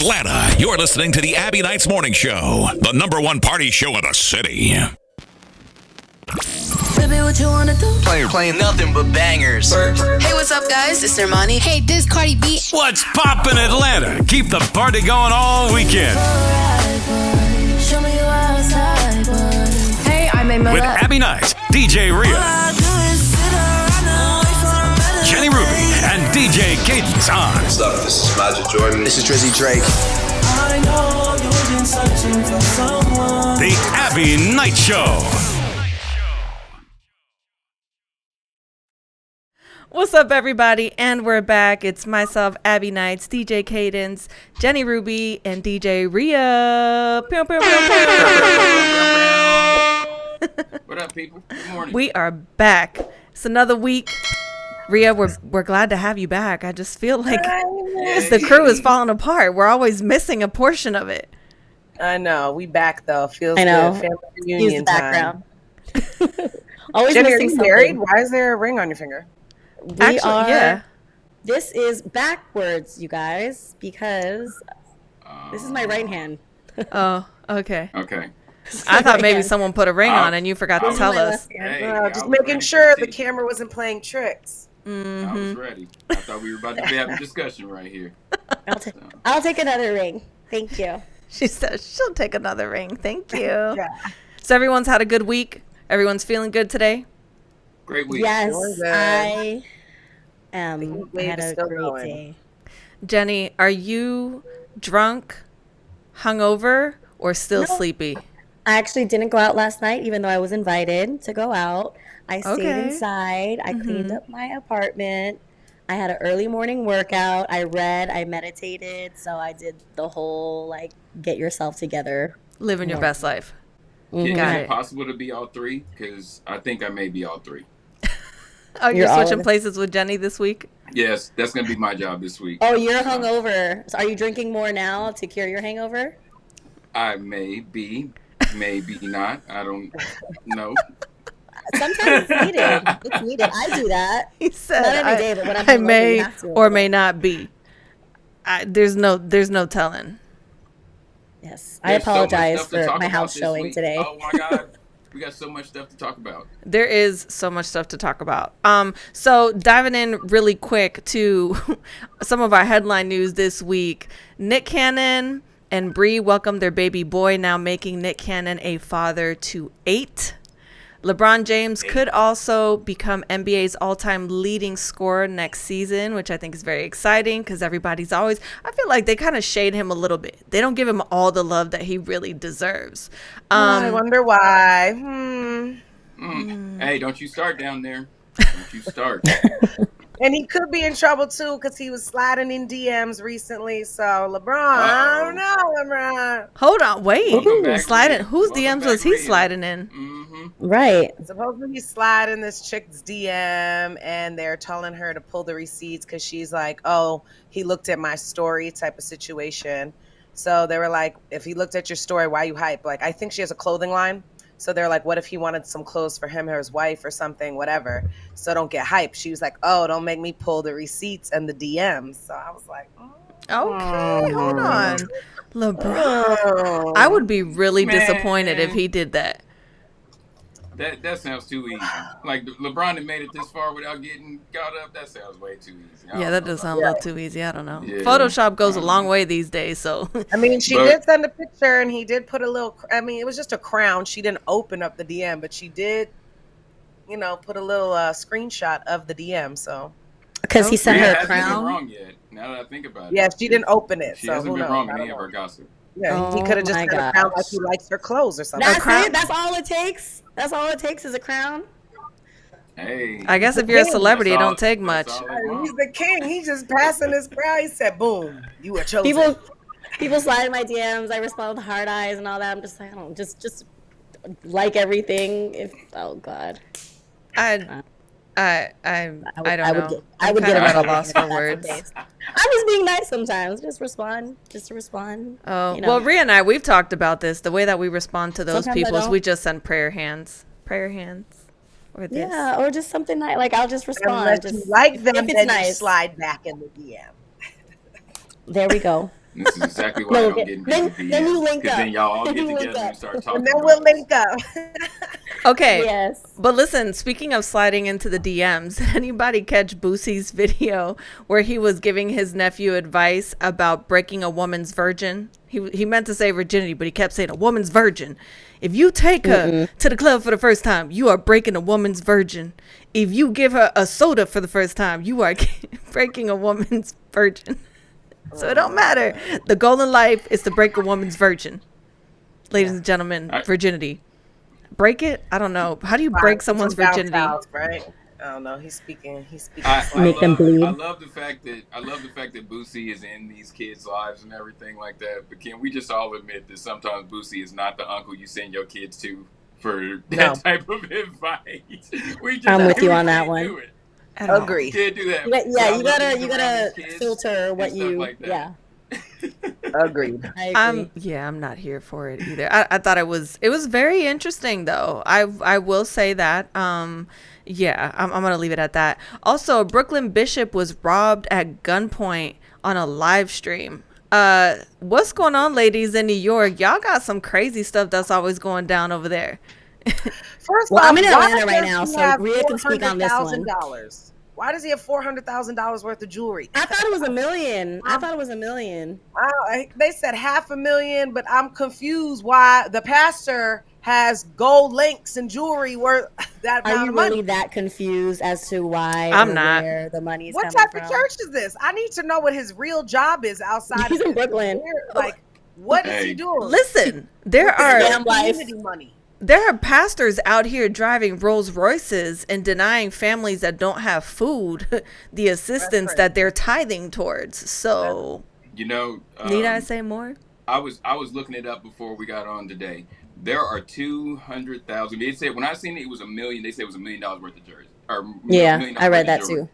Atlanta, you're listening to the Abbie Knights Morning Show, the #1 party show in the city. Baby, what you wanna do? Playing nothing but bangers. Hey, what's up, guys? It's Armani. Hey, this Cardi B. What's poppin' Atlanta? Keep the party going all weekend. Show me you outside, boy. Hey, I'm Maymoda. With Abbie Knights, DJ Rhea, Jenny Ruby, and DJ Cadence on. What's up? This is Magic Jordan. This is Drizzy Drake. I know you've been searching for someone. The Abbie Knights Show. What's up, everybody? And we're back. It's myself, Abbie Knights, DJ Cadence, Jenny Ruby, and DJ Rhea. Pew, pew, pew, pew. What up, people? Good morning. We are back. It's another week. Rhea, we're glad to have you back. I just feel like the crew is falling apart. We're always missing a portion of it. I know. We back though. Feels I know. good. Family reunion Use the background. Always Jenny, are missing you something. married? Why is there a ring on your finger? We are. This is backwards, you guys, because this is my right hand. Oh, okay. Okay. I thought maybe someone put a ring on and you forgot to tell us. Hey, Just making sure the camera wasn't playing tricks. I was ready. I thought we were about to be having a discussion right here. I'll take another ring. Thank you. She said she'll take another ring. Thank you. Yeah. So everyone's had a good week. Everyone's feeling good today. Great week. Yes, Doing good. I am. The heat I wave had is a still great going. day. Jenny, are you drunk, hungover, or still No. sleepy? I actually didn't go out last night, even though I was invited to go out. I stayed Okay. inside. I cleaned up my apartment. I had an early morning workout. I read. I meditated. So I did the whole get yourself together. Living your best life. Is Got it it. possible to be all three? Because I think I may be all three. Oh, you're You're all switching in- places with Jenny this week? Yes, that's going to be my job this week. Oh, you're hungover. So are you drinking more now to cure your hangover? I may be, maybe not. I don't know. Sometimes it's needed. It's needed. I do that. He said, Not every day, but when I'm I hungover, may you have to. or may not be. There's no telling. Yes. I There's so much apologize stuff to for talk my about house this showing week. today. Oh my God. We got so much stuff to talk about. There is so much stuff to talk about. So diving in really quick to some of our headline news this week. Nick Cannon and Bree welcomed their baby boy, now making Nick Cannon a father to 8. LeBron James could also become NBA's all-time leading scorer next season, which I think is very exciting because everybody's always, I feel like they kind of shade him a little bit. They don't give him all the love that he really deserves. I wonder why. Hey, don't you start down there. Don't you start. And he could be in trouble too because he was sliding in DMs recently. So LeBron, I don't know, LeBron. Hold on, wait. Welcome back, Sliding. Rhea. Whose Welcome DMs back, was he Rhea. sliding in? Right. Supposedly he's sliding this chick's DM and they're telling her to pull the receipts because she's like, oh, he looked at my story type of situation. So they were like, if he looked at your story, why you hype? Like, I think she has a clothing line. So they're like, what if he wanted some clothes for him or his wife or something, whatever. So don't get hyped. She was like, oh, don't make me pull the receipts and the DMs. So I was like, Okay, hold on. LeBron. I would be really disappointed if he did that. That sounds too easy. Like LeBron had made it this far without getting caught up. That sounds way too easy. Yeah, that does sound a little too easy. I don't know. Yeah. Photoshop goes a long way these days, so. I mean, she But- did send a picture and he did put a little, I mean, it was just a crown. She didn't open up the DM, but she did, put a little screenshot of the DM. So, Because he sent Rhea her a hasn't been crown. wrong yet. Now that I think about it. yeah, she didn't open it. She So hasn't who been knows? wrong I in don't any of know. our gossip. Yeah, he Oh could have just my sent a crown like gosh. he likes her clothes or something. That's crown? it. That's all it takes. That's all it takes is a crown. Hey. I guess if you're a celebrity, it That's all- don't take much. that's all they want. He's the king. He's just passing his crown. He said, boom, you are chosen. People slide in my DMs. I respond with heart eyes and all that. I'm just like, I don't just like everything. Oh God. I don't know. I would I'm get kind of at a another loss ring for if words. that's the case. I'm just being nice sometimes. Just to respond. Oh, you know. well, Rhea and I, we've talked about this. The way that we respond to those Sometimes I people is don't. we just send prayer hands. Or this. Yeah, or just something like I'll just respond. Unless you like them, if it's then you nice. slide back in the DM. There we go. And this is exactly why I don't get in then people's you DMs. link Because up. then y'all all Then get you link together and up. start talking And then about we'll this. link up. Okay. Yes. But listen, speaking of sliding into the DMs, did anybody catch Boosie's video where he was giving his nephew advice about breaking a woman's virgin? He meant to say virginity, but he kept saying a woman's virgin. If you take her to the club for the first time, you are breaking a woman's virgin. If you give her a soda for the first time, you are breaking a woman's virgin. So it don't matter. The goal in life is to break a woman's virgin. Ladies and gentlemen, virginity. Break it? I don't know. How do you break someone's From down virginity? south, right? I don't know. He's speaking. Make them bleed. I love the fact that Boosie is in these kids' lives and everything like that. But can we just all admit that sometimes Boosie is not the uncle you send your kids to for that type of advice? I'm with you on that one. Agree. You can't do that. Yeah, you gotta filter what you. Like that. Yeah. Agreed. I'm not here for it either. I thought it was very interesting though. I will say that. I'm gonna leave it at that. Also, Brooklyn Bishop was robbed at gunpoint on a live stream. What's going on, ladies, in New York? Y'all got some crazy stuff that's always going down over there. First Well, off, I'm in why Atlanta right does now, he so have Rhea can speak on this one. $400,000? Why does he have $400,000 worth of jewelry? I thought it was $1 million. They said $500,000, but I'm confused why the pastor has gold links and jewelry worth that amount Are you of money. really that confused as to why I'm or not. where the money is What coming type from? of church is this? I need to know what his real job is outside He's of in Brooklyn. Like, what is he doing? Listen, there With his are Damn life. community money. there are pastors out here driving Rolls Royces and denying families that don't have food the assistance that they're tithing towards. So, You know, need I say more? I was looking it up before we got on today. There are 200,000. They said when I seen it was $1 million. They said it was $1 million worth of jerseys. Yeah, I read that too.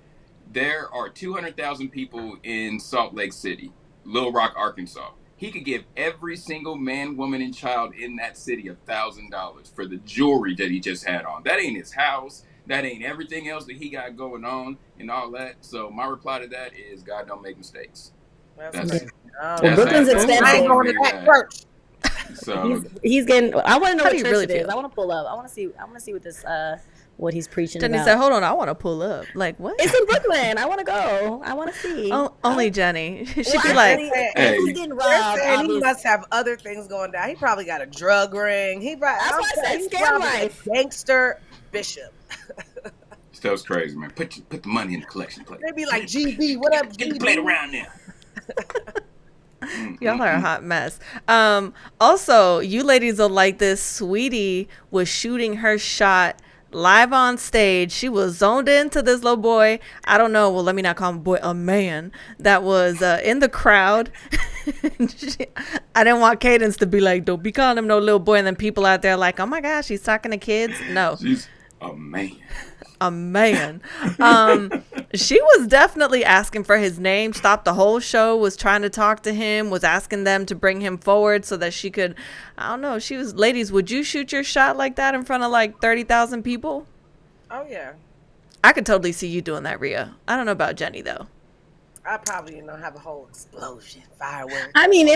There are 200,000 people in Salt Lake City, Little Rock, Arkansas. He could give every single man, woman, and child in that city $1,000 for the jewelry that he just had on. That ain't his house. That ain't everything else that he got going on and all that. So my reply to that is God don't make mistakes. That's Well, Brooklyn's expensive. I ain't going to that church. So He's getting. I want to know How what do you church really it is. feel? I want to pull up. I want to see what this what he's preaching Jenny about. said, hold on, I want to pull up. Like, what? It's in Brooklyn. I want to go. I want to see. Oh, only Jenny. She'd Well, be like, if he's getting They're robbed, saying he obviously. must have other things going down. He probably got a drug ring. That's why I said he's scam probably a life. gangster bishop. stuff's crazy, man. Put the money in the collection plate. They be like, GB, what up, Get the GB? plate around now. y'all are a hot mess. Also, you ladies will like this. Saweetie was shooting her shot live on stage. She was zoned into this little boy. I don't know. Well, let me not call him a boy, a man that was in the crowd. I didn't want Cadence to be like, don't be calling him no little boy. And then people out there like, oh my gosh, he's talking to kids. No. She's a man. A man. She was definitely asking for his name. Stopped the whole show, was trying to talk to him, was asking them to bring him forward so that she could, I don't know. She was, ladies, would you shoot your shot like that in front of like 30,000 people? Oh, yeah. I could totally see you doing that, Rhea. I don't know about Jenny though. I probably, have a whole explosion, fireworks. I mean,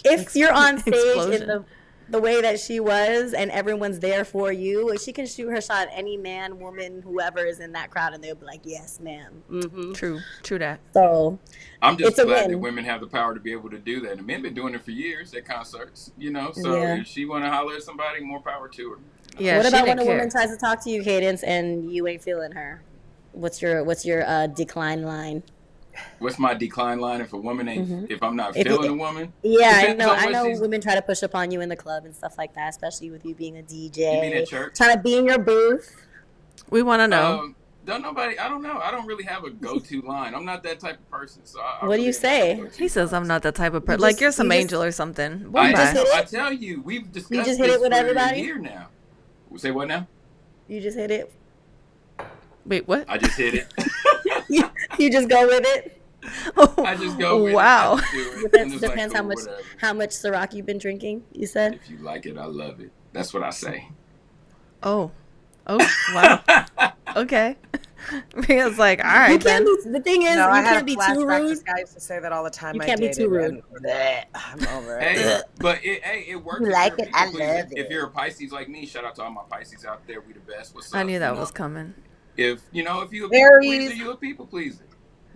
if you're on stage Explosion. in the way that she was and everyone's there for you, she can shoot her shot at any man, woman, whoever is in that crowd, and they'll be like, yes, ma'am. Mm-hmm. True that. So I'm just it's a glad win. that women have the power to be able to do that. And men been doing it for years at concerts, So Yeah. if she want to holler at somebody, more power to her. Yeah. what she about when didn't a woman care. tries to talk to you, Cadence, and you ain't feeling her? What's your decline line? What's my decline line if a woman ain't, if I'm not If you- feeling a woman? Yeah, Depends on I what know she's- women try to push upon you in the club and stuff like that, especially with you being a DJ. You mean at church? Trying to be in your booth. We want to know. I don't know. I don't really have a go-to line. I'm not that type of person. So I What do you really don't have say? a go-to He says line. I'm not that type of person. You Like just- you're some you just- angel or something. I, Bye. hit it? I tell you, we've discussed just hit it this with for everybody? a year now. Say what now? You just hit it. Wait, what? I just hit it. You just go with it. I just go with Wow. it. I just do it. Depends, I'm just like, depends cool, how much whatever. how much Ciroc you've been drinking. You said. If you like it, I love it. That's what I say. Oh, wow. Okay. Mia's like, all right, You can't then. be. The thing is, No, I you had can't a be too flashback. rude. This guy used to say that all the time. You I can't be dated, too rude. and bleh, I'm over it. Hey, but it works. You if like you're a it? I people pleaser. love it. If you're a Pisces like me, shout out to all my Pisces out there. We the best. What's up? I knew that you was know? coming. If you a people Aries. pleaser, you a people pleaser.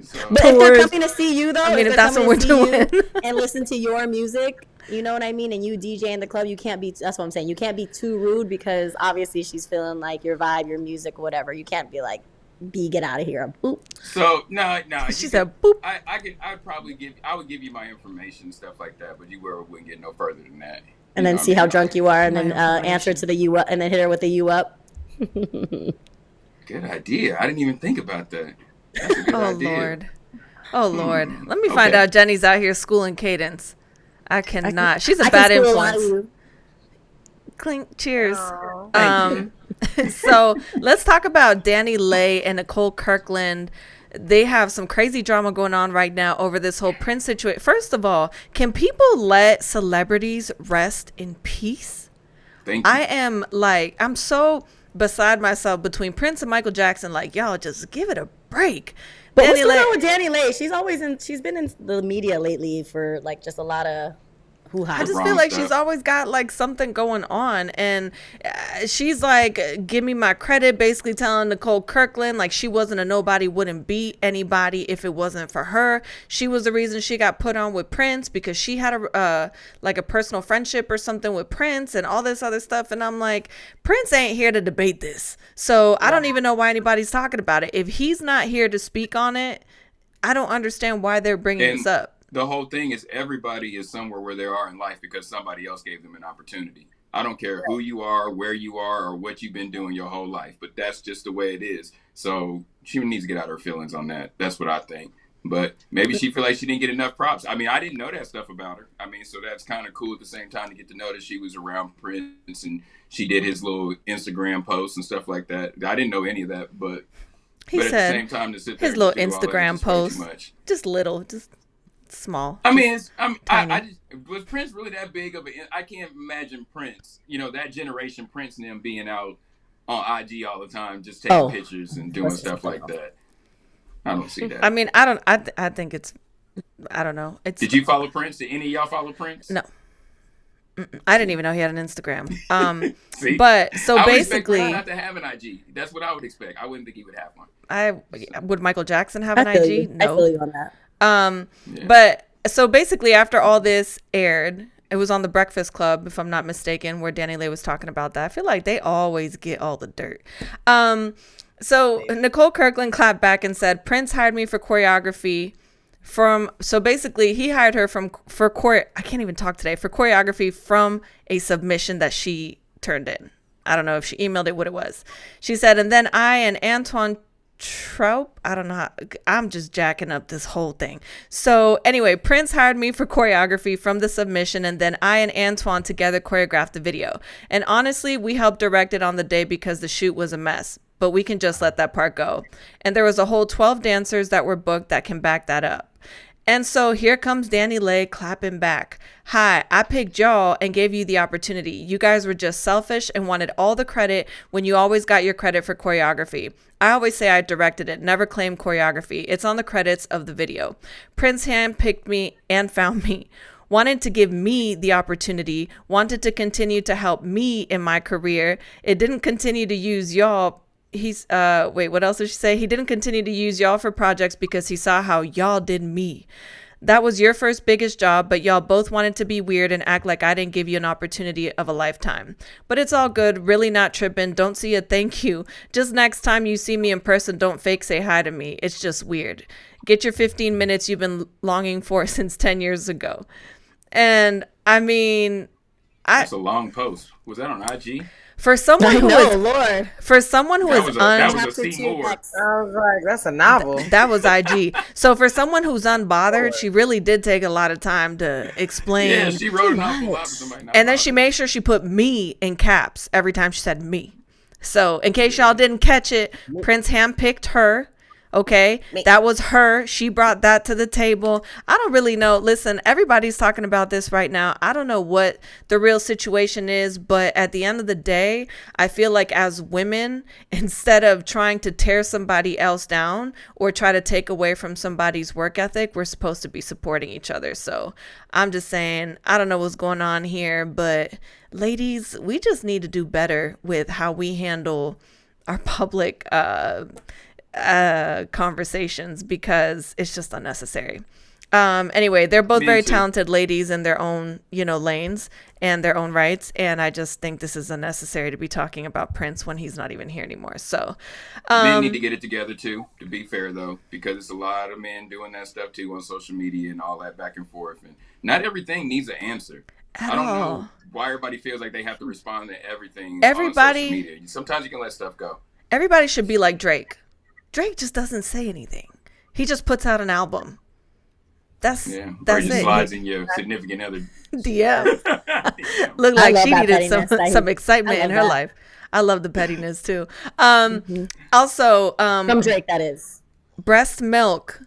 So, But if they're Taurus. coming to see you, though, I mean, if they're that's coming what to we're see you doing. and listen to your music, you know what I mean, and you DJ in the club, you can't be. That's what I'm saying. You can't be too rude because obviously she's feeling like your vibe, your music, whatever. You can't be like, "B, get out of here." Boop. so no. She said, boop. I would give you my information and stuff like that, but you wouldn't get no further than that. And then see how drunk you are, and then My answer to the you up, and then hit her with the you up. Good idea. I didn't even think about that. That's a good idea. Lord. Oh Lord. Let me find Okay. out Jenny's out here schooling Cadence. I cannot. She's a I bad can school a lot of influence. you. Clink. Cheers. Thank So let's talk about Danny Lay and Nicole Kirkland. They have some crazy drama going on right now over this whole Prince situation. First of all, can people let celebrities rest in peace? Thank you. I'm so beside myself between Prince and Michael Jackson. Like, y'all just give it a break. But what's Danny going Lay- on with Danny Lay? She's been in the media lately for like just a lot of hoo-ha. I just Wrong feel like stuff. she's always got like something going on, and she's like, give me my credit, basically telling Nicole Kirkland like she wasn't a nobody, wouldn't be anybody if it wasn't for her. She was the reason she got put on with Prince because she had a personal friendship or something with Prince and all this other stuff. And I'm like, Prince ain't here to debate this, so I don't even know why anybody's talking about it. If he's not here to speak on it, I don't understand why they're bringing this up. The whole thing is everybody is somewhere where they are in life because somebody else gave them an opportunity. I don't care who you are, where you are, or what you've been doing your whole life, but that's just the way it is. So she needs to get out her feelings on that. That's what I think. But maybe she feel like she didn't get enough props. I mean, I didn't know that stuff about her. I mean, so that's kind of cool at the same time to get to know that she was around Prince and she did his little Instagram posts and stuff like that. I didn't know any of that, but He at said the same time to sit there his and little do all that is Instagram just way too post, much. just little, just small. I mean, tiny. I just, was Prince really that big of a? I can't imagine Prince. That generation Prince and them being out on IG all the time, just taking pictures and doing stuff like that. I don't see that. I mean, I don't. I think it's. I don't know. It's. Did you follow Prince? Did any of y'all follow Prince? No. I didn't even know he had an Instagram. See? But so I would expect basically, Prince not to have an IG. That's what I would expect. I wouldn't think he would have one. would Michael Jackson have an I feel IG? you. I No. feel you on that. Yeah. But so basically, after all this aired, it was on the Breakfast Club, if I'm not mistaken, where Danny Lay was talking about that. I feel like they always get all the dirt. So Nicole Kirkland clapped back and said, Prince hired me for choreography so basically he hired her for choreography from a submission that she turned in. I don't know if she emailed it, what it was. She said, and then I and Antoine Trope, I don't know I'm just jacking up this whole thing. So anyway, Prince hired me for choreography from the submission, and then I and Antoine together choreographed the video. And honestly, we helped direct it on the day because the shoot was a mess, but we can just let that part go. And there was a whole 12 dancers that were booked that can back that up. And so here comes Danny Lay clapping back. Hi, I picked y'all and gave you the opportunity. You guys were just selfish and wanted all the credit when you always got your credit for choreography. I always say I directed it, never claimed choreography. It's on the credits of the video. Prince handpicked me and found me. Wanted to give me the opportunity, wanted to continue to help me in my career. It didn't continue to use y'all. What else did she say? He didn't continue to use y'all for projects because he saw how y'all did me. That was your first biggest job, but y'all both wanted to be weird and act like I didn't give you an opportunity of a lifetime. But it's all good. Really not tripping. Don't see a thank you. Just next time you see me in person, don't fake say hi to me. It's just weird. Get your 15 minutes you've been longing for since 10 years ago. And I mean, That's a long post. Was that on IG? For someone who No, is Lord. for someone who is that was a Seymour. I was like, that's a novel. that was IG. So for someone who's unbothered, she really did take a lot of time to explain. Yeah, she wrote an awful lot for somebody. And then she made sure she put me in caps every time she said me. So in case y'all didn't catch it, Prince handpicked her. Okay, that was her. She brought that to the table. I don't really know. Listen, everybody's talking about this right now. I don't know what the real situation is, but at the end of the day, I feel like as women, instead of trying to tear somebody else down or try to take away from somebody's work ethic, we're supposed to be supporting each other. So I'm just saying, I don't know what's going on here, but ladies, we just need to do better with how we handle our public conversations, because it's just unnecessary. Anyway, they're both very talented ladies in their own, lanes and their own rights. And I just think this is unnecessary to be talking about Prince when he's not even here anymore. So men need to get it together too, to be fair though, because it's a lot of men doing that stuff too on social media and all that back and forth. And not everything needs an answer. I don't know why everybody feels like they have to respond to everything on social media. Sometimes you can let stuff go. Everybody should be like Drake. Drake just doesn't say anything. He just puts out an album. That's it. Slides in your significant other DM. Look like she needed some excitement in her life. I love the pettiness too. Also, from Drake, that is. Breast milk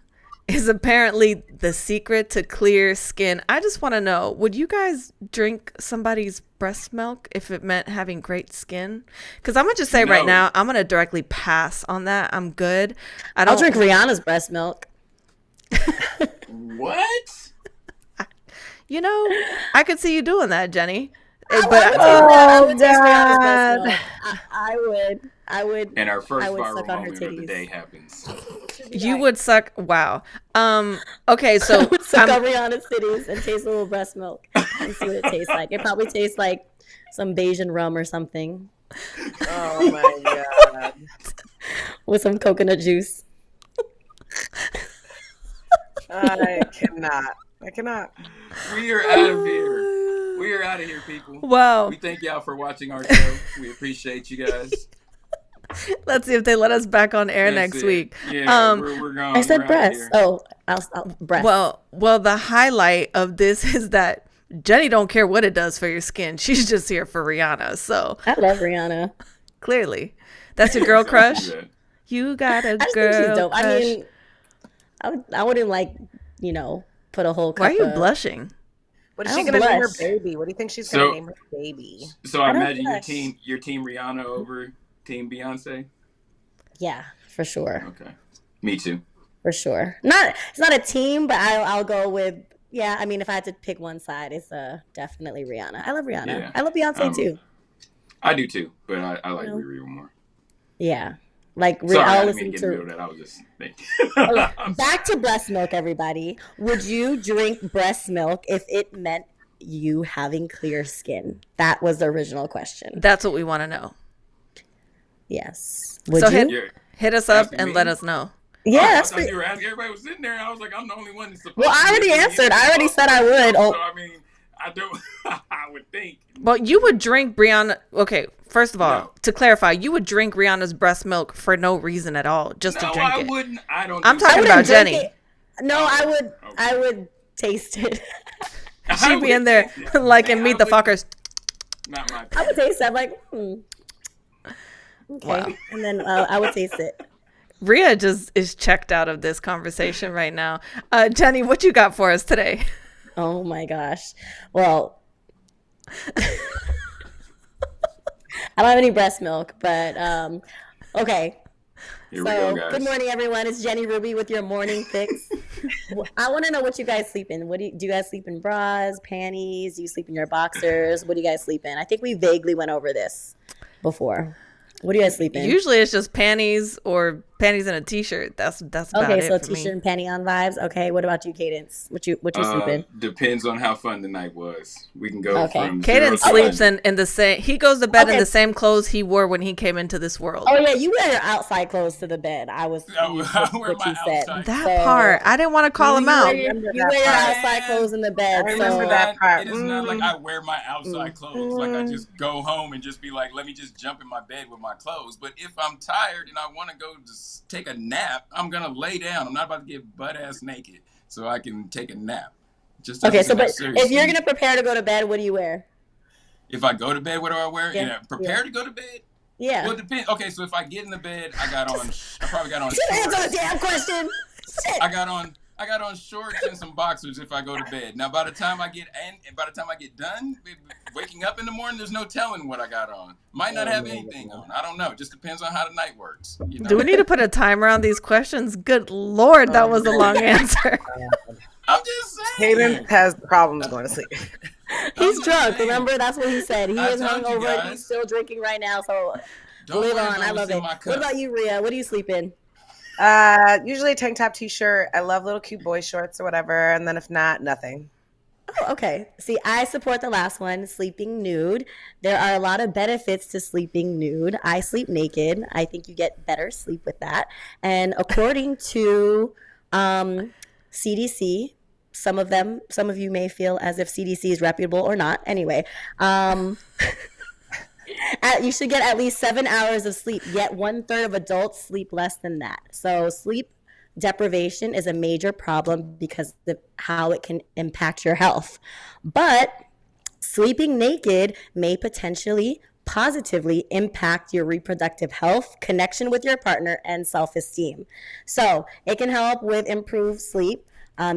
is apparently the secret to clear skin. I just want to know, would you guys drink somebody's breast milk if it meant having great skin? Because I'm going to just say right now, I'm going to directly pass on that. I'm good. I'll drink Rihanna's breast milk. What? I could see you doing that, Jenny. I would. And our first viral moment of the day happens. You would suck. Wow. Okay, so I would suck on Rihanna's titties and taste a little breast milk and see what it tastes like. It probably tastes like some Bayesian rum or something. Oh my god! With some coconut juice. I cannot. We are out of here. We are out of here, people. Wow. We thank y'all for watching our show. We appreciate you guys. Let's see if they let us back on air next week. Yeah, we're gone. I said breast. Oh, I'll breast. Well, the highlight of this is that Jenny don't care what it does for your skin. She's just here for Rihanna. So I love Rihanna. Clearly, that's your girl crush. You got a girl think she's dope. crush. I mean, I wouldn't put a whole cup. Why are you blushing? What is she gonna name her baby? What do you think she's gonna name her baby? So I imagine your team Rihanna over Team Beyonce. Yeah, for sure. Okay, me too. For sure. It's not a team, but I'll go with. Yeah, I mean, if I had to pick one side, it's definitely Rihanna. I love Rihanna. Yeah. I love Beyonce too. I do too, but I like Riri more. Yeah. Like, sorry, I didn't mean to get in the middle of that. I was just thinking. Okay, back to breast milk, everybody. Would you drink breast milk if it meant you having clear skin? That was the original question. That's what we want to know. Yes. Would you? Hit us up and let us know. Yeah, that's what you were asking. Everybody was sitting there. And I was like, I'm the only one that's supposed to. Well, I already answered. I already said I would. So, I mean, I don't. I would think. But you would drink Brianna. Okay, first of all, to clarify, you would drink Rihanna's breast milk for no reason at all, just to drink it. No, I wouldn't. I don't. I'm talking about Jenny. No, I would. Okay. I would taste it. She'd be in there like in Meet the Fuckers. Not my. I would taste it. I'm like, Okay, wow. And then I would taste it. Rhea just is checked out of this conversation right now. Jenny, what you got for us today? Oh my gosh. Well, I don't have any breast milk, but okay. Here we go, guys. Good morning, everyone. It's Jenny Ruby with your morning fix. I want to know what you guys sleep in. Do you guys sleep in bras, panties? Do you sleep in your boxers? What do you guys sleep in? I think we vaguely went over this before. What do you guys sleep in? Usually it's just panties or panties and a t-shirt. That's about it. Okay, so t-shirt and panty on vibes. Okay, what about you, Cadence? What you sleep in? Depends on how fun the night was. We can go from Cadence sleeps in the same. He goes to bed in the same clothes he wore when he came into this world. Oh yeah, you wear your outside clothes to the bed. I was what you said. That part, I didn't want to call him out. You wear your outside clothes in the bed. I remember that part. It is not like I wear my outside clothes. Like I just go home and just be like, let me just jump in my bed with my clothes. But if I'm tired and I want to go just take a nap, I'm gonna lay down. I'm not about to get butt ass naked so I can take a nap. Just okay. So, but if you're gonna prepare to go to bed, what do you wear? If I go to bed, what do I wear? Prepare to go to bed. Yeah. Well, it depends. Okay, so if I get in the bed, I probably got on Just answer shorts. the damn question. Shit. I got on shorts and some boxers if I go to bed. Now, by the time I get done, waking up in the morning, there's no telling what I got on. Might not have anything on. I don't know. Just depends on how the night works. You know? Do we need to put a timer on these questions? Good Lord, that was a long answer. I'm just saying. Cadence has problems going to sleep. He's drunk. Remember, that's what he said. He I is told you hungover. guys. He's still drinking right now. So Don't live worry on. about I what's love in it. my cup. What about you, Rhea? What do you sleep in? Usually a tank top t-shirt. I love little cute boy shorts or whatever. And then if not, nothing. Oh, okay. See, I support the last one, sleeping nude. There are a lot of benefits to sleeping nude. I sleep naked. I think you get better sleep with that. And according to CDC, some of you may feel as if CDC is reputable or not. Anyway, you should get at least 7 hours of sleep, yet 1/3 of adults sleep less than that. So sleep deprivation is a major problem because of how it can impact your health. But sleeping naked may potentially positively impact your reproductive health, connection with your partner, and self-esteem. So it can help with improved sleep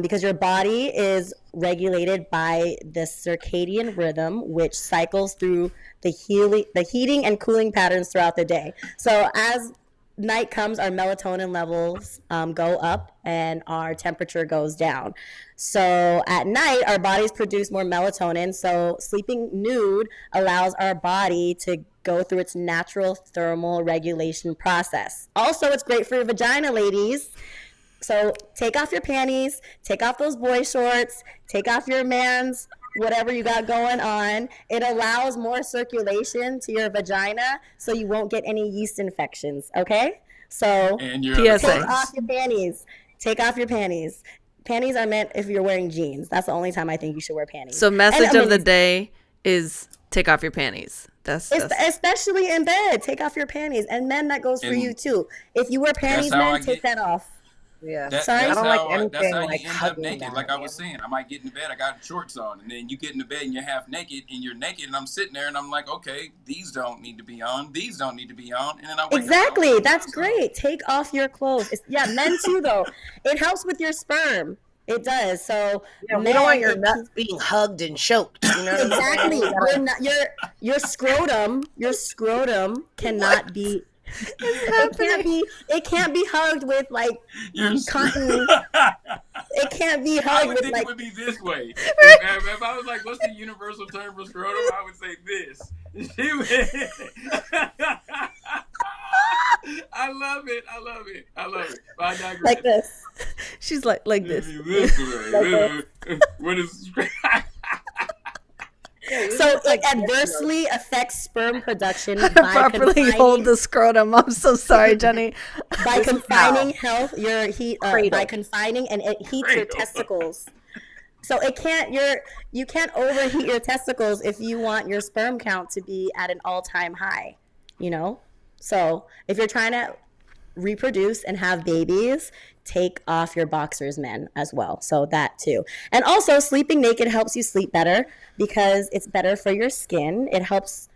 because your body is regulated by the circadian rhythm, which cycles through the heating and cooling patterns throughout the day. So as night comes, our melatonin levels go up and our temperature goes down. So at night, our bodies produce more melatonin. So sleeping nude allows our body to go through its natural thermal regulation process. Also, it's great for your vagina, ladies. So take off your panties, take off those boy shorts, take off your man's whatever you got going on. It allows more circulation to your vagina so you won't get any yeast infections, okay? So PSA. take off your panties. Take off your panties. Panties are meant if you're wearing jeans. That's the only time I think you should wear panties. So message of the day is take off your panties. That's especially in bed. Take off your panties. And men, that goes for you too. If you wear panties, men, take that off. Yeah. Sorry? I don't like anything That's how you like end up hugging naked. down, Like I was yeah. saying, I might get in the bed, I got shorts on, and then you get in the bed and you're half naked, and you're naked, and I'm sitting there, and I'm like, okay, these don't need to be on, these don't need to be on, and then I wake Exactly. up. That's great. Take off your clothes. Yeah, men too, though. It helps with your sperm. It does. So Yeah, we don't want your nuts being hugged and choked. You know what I'm exactly. saying? Your scrotum cannot be. It can't be hugged with like cotton. It can't be I hugged would with think like. it would be this way. If I was like, what's the universal term for scrotum? I would say this. I love it. But I digress. Like this. She's like this. This way. What is So it adversely affects sperm production by Properly hold the scrotum. I'm so sorry, Jenny. by confining your heat by confining and it heats your testicles. So you can't overheat your testicles if you want your sperm count to be at an all-time high, you know? So if you're trying to reproduce and have babies, take off your boxers, men, as well. So that too. And also sleeping naked helps you sleep better because it's better for your skin. It helps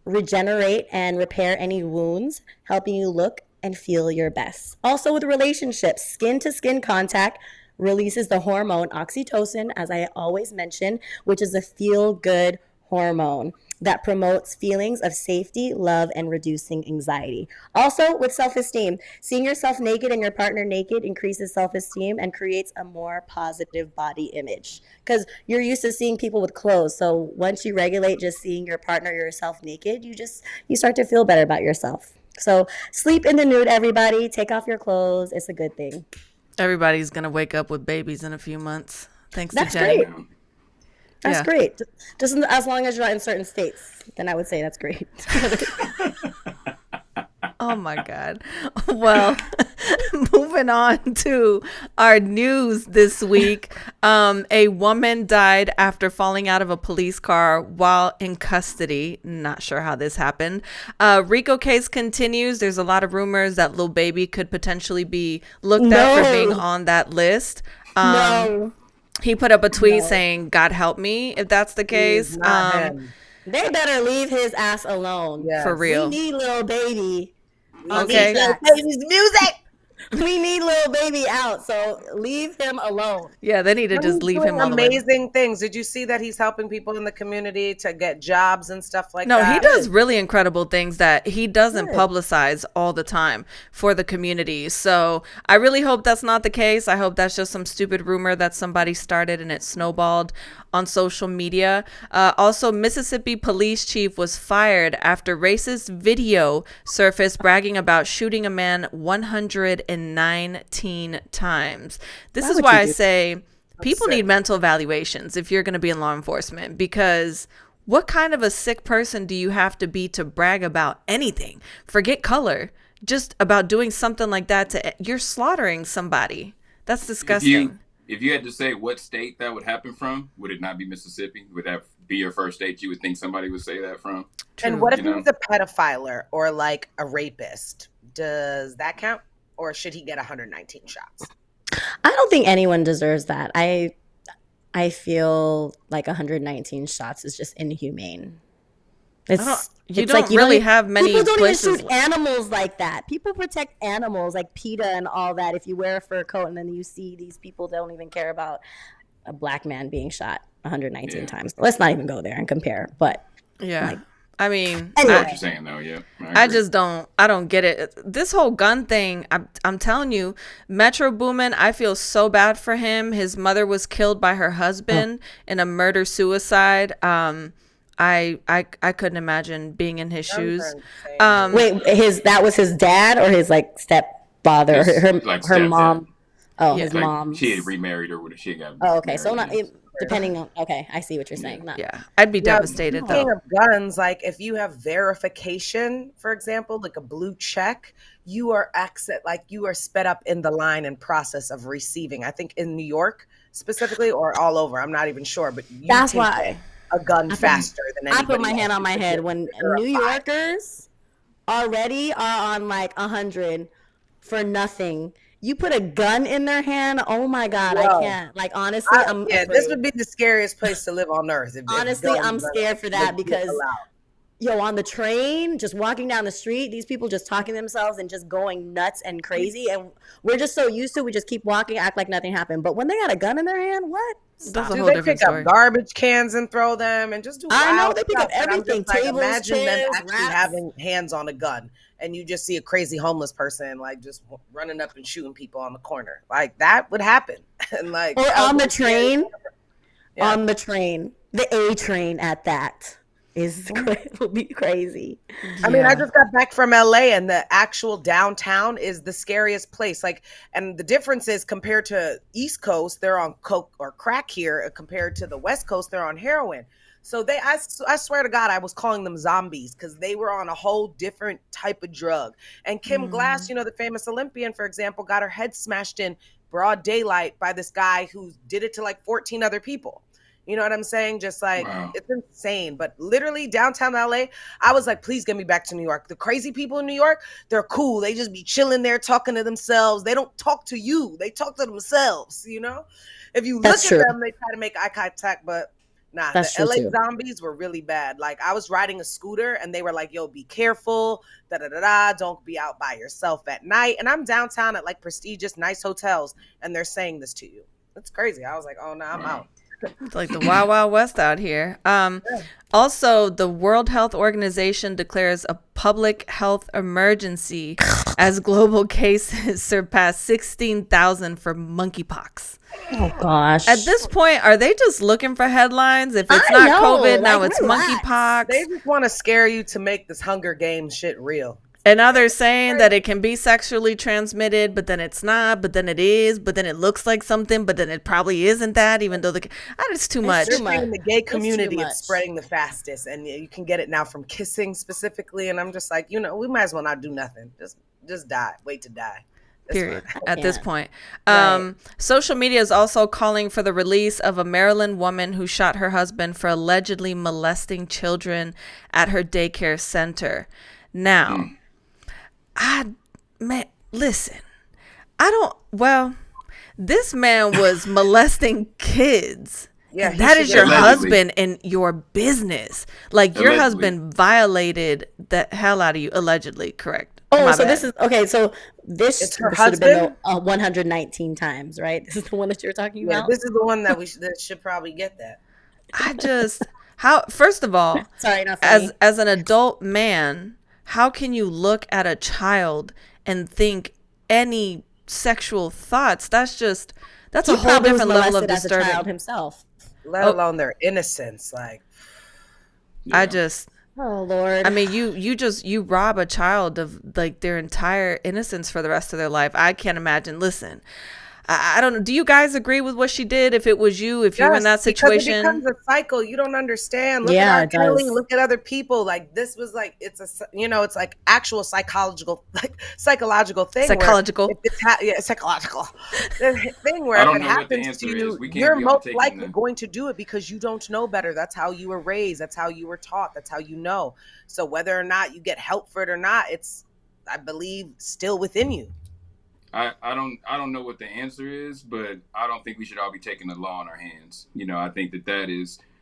regenerate and repair any wounds, helping you look and feel your best. Also with relationships, skin to skin contact releases the hormone oxytocin, as I always mention, which is a feel-good hormone that promotes feelings of safety, love, and reducing anxiety. Also, with self-esteem, seeing yourself naked and your partner naked increases self-esteem and creates a more positive body image. Because you're used to seeing people with clothes, so once you regulate just seeing your partner or yourself naked, you start to feel better about yourself. So sleep in the nude, everybody. Take off your clothes. It's a good thing. Everybody's gonna wake up with babies in a few months. Thanks That's to Jenny. great. That's great. Just as long as you're not in certain states, then I would say that's great. Oh my God. Well, moving on to our news this week. A woman died after falling out of a police car while in custody. Not sure how this happened. RICO case continues. There's a lot of rumors that Lil Baby could potentially be looked at for being on that list. No. He put up a tweet saying, God help me, if that's the case. They better leave his ass alone. Yes. For real. We need Lil Baby. Okay. Baby's music. We need Lil Baby out, so leave him alone. Yeah, they need to just He's leave doing him all the way. amazing things. Did you see that he's helping people in the community to get jobs and stuff like No, that? he does really incredible things that he doesn't publicize all the time for the community. So I really hope that's not the case. I hope that's just some stupid rumor that somebody started and it snowballed on social media. Also, Mississippi police chief was fired after racist video surfaced bragging about shooting a man 119 times. This is why I say people need mental evaluations if you're going to be in law enforcement, because what kind of a sick person do you have to be to brag about anything? Forget color. Just about doing something like that you're slaughtering somebody. That's disgusting. If you had to say what state that would happen from, would it not be Mississippi? Would that be your first state you would think somebody would say that from? And what if he was a pedophile or like a rapist? Does that count? Or should he get 119 shots? I don't think anyone deserves that. I feel like 119 shots is just inhumane. You don't really have many people don't places. even shoot animals like that. People protect animals like PETA and all that. If you wear a fur coat and then you see these people don't even care about a black man being shot 119 times. Let's not even go there and compare. But yeah, I mean, I know what you're saying though. Yeah, I don't get it. This whole gun thing, I'm telling you, Metro Boomin, I feel so bad for him. His mother was killed by her husband in a murder suicide. I couldn't imagine being in his shoes. Wait, that was his dad or his like stepfather, her mom. Oh, his mom. She had remarried or whatever. She got. Oh, okay. So depending on. Okay, I see what you're saying. I'd be devastated though. Speaking of guns, like if you have verification, for example, like a blue check, you are sped up in the line and process of receiving. I think in New York specifically, or all over. I'm not even sure, but that's why. A gun faster than anybody. I put my hand on my head when New Yorkers already are on like 100 for nothing. You put a gun in their hand, oh my God, I can't. Like honestly, I'm afraid. This would be the scariest place to live on earth. Honestly, I'm scared for that because on the train, just walking down the street, these people just talking to themselves and just going nuts and crazy. And we're just so used to it, we just keep walking, act like nothing happened. But when they got a gun in their hand, what? Do they pick up garbage cans and throw them and just do I know they pick up everything. Tables, imagine chairs, them actually having hands on a gun and you just see a crazy homeless person like just running up and shooting people on the corner. Like that would happen. And like or on the train. On the train. The A train at that. Will be crazy. I mean, I just got back from LA and the actual downtown is the scariest place. Like, and the difference is compared to East Coast, they're on coke or crack here. Compared to the West Coast, they're on heroin. So I swear to God, I was calling them zombies because they were on a whole different type of drug. And Kim Glass, the famous Olympian, for example, got her head smashed in broad daylight by this guy who did it to like 14 other people. You know what I'm saying? Just like, It's insane. But literally downtown LA, I was like, please get me back to New York. The crazy people in New York, they're cool. They just be chilling there talking to themselves. They don't talk to you. They talk to themselves, If you look at them, they try to make eye contact, but nah, the LA zombies were really bad. Like I was riding a scooter and they were like, yo, be careful. Don't be out by yourself at night. And I'm downtown at like prestigious, nice hotels. And they're saying this to you. That's crazy. I was like, oh no, I'm out. It's like the Wild Wild West out here. Also, the World Health Organization declares a public health emergency as global cases surpass 16,000 for monkeypox. Oh gosh! At this point, are they just looking for headlines? If it's not COVID, now it's monkeypox. They just want to scare you to make this Hunger Games shit real. And now they're saying that it can be sexually transmitted, but then it's not, but then it is, but then it looks like something, but then it probably isn't that, even though it's too much. In the gay community, it's spreading the fastest, and you can get it now from kissing specifically. And I'm just like, we might as well not do nothing. Just die. Wait to die. Period. At this point. Social media is also calling for the release of a Maryland woman who shot her husband for allegedly molesting children at her daycare center. Now, listen, this man was molesting kids Yeah, And that is your Allegedly. husband and your business. Like your Allegedly. husband violated the hell out of you, allegedly. Correct. Oh, My so bad. this is okay. So this It's her should have been husband? 119 times, right? This is the one that you're talking Yeah, about. this is the one that that should probably get that. I just first of all, Sorry, not funny. as an adult man, how can you look at a child and think any sexual thoughts? That's a He whole probably was different level of molested as a child disturbing. himself. Let alone their innocence. Like, I just Oh Lord. I mean, you rob a child of like their entire innocence for the rest of their life. I can't imagine. Listen, I don't know. Do you guys agree with what she did? If it was you, if you were in that yes, because it situation, becomes a cycle. You don't understand. Look Yeah, at it our Kelly. does. Look at other people. Like this was like it's it's like actual psychological thing. Psychological. Where if it's psychological. The thing where I if don't it know what the happens answer to is. you, We can't you're be all most taking likely the- going to do it because you don't know better. That's how you were raised. That's how you were taught. That's how you know. So whether or not you get help for it or not, it's I believe still within you. I don't know what the answer is, but I don't think we should all be taking the law in our hands. You know, I think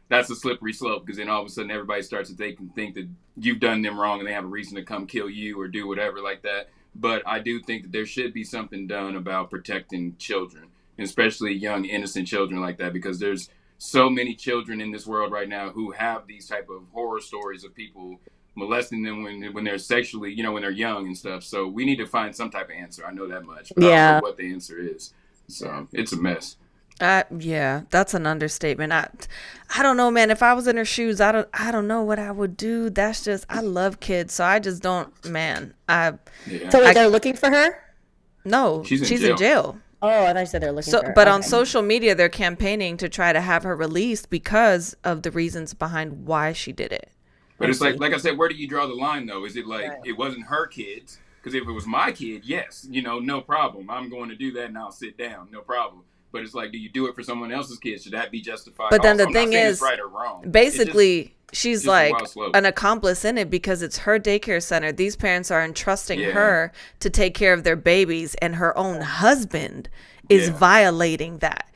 that's a slippery slope because then all of a sudden everybody starts to think that you've done them wrong and they have a reason to come kill you or do whatever like that. But I do think that there should be something done about protecting children, especially young innocent children like that, because there's so many children in this world right now who have these type of horror stories of people molesting them when they're sexually, when they're young and stuff. So we need to find some type of answer. I know that much, but I Yeah. don't know what the answer is. So it's a mess. yeah, that's an understatement. I don't know, man. If I was in her shoes, I don't know what I would do. That's just I love kids, so I just don't, man. Yeah. So wait, they're looking for her? No, She's in she's jail. in jail. Oh, I thought you said they're looking So, for her. but on Okay. social media, they're campaigning to try to have her released because of the reasons behind why she did it. But it's like I said, where do you draw the line though? Is it like Right. it wasn't her kids? Because if it was my kid, yes, no problem. I'm going to do that and I'll sit down, no problem. But it's like, do you do it for someone else's kids? Should that be justified? But then also? the I'm not thing saying is, it's right or wrong. basically, she's just a like wild slope. an accomplice in it because it's her daycare center. These parents are entrusting Yeah. her to take care of their babies, and her own husband is Yeah. violating that.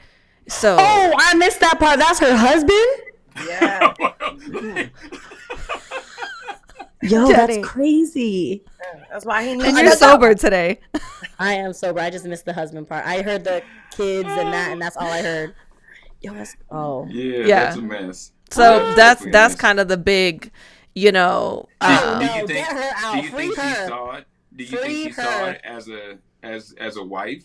So, Oh, I missed that part. That's her husband? Yeah. Yo, Jenny. that's crazy. That's why he needs and to you're go. sober today. I am sober. I just missed the husband part. I heard the kids and that's all I heard. Yo, that's Yeah, Yeah. that's a mess. So that's definitely a mess. kind of the big, Do you No, think, get her out. Do you Free think her. she saw it? Do you Free think she saw her. it as a wife?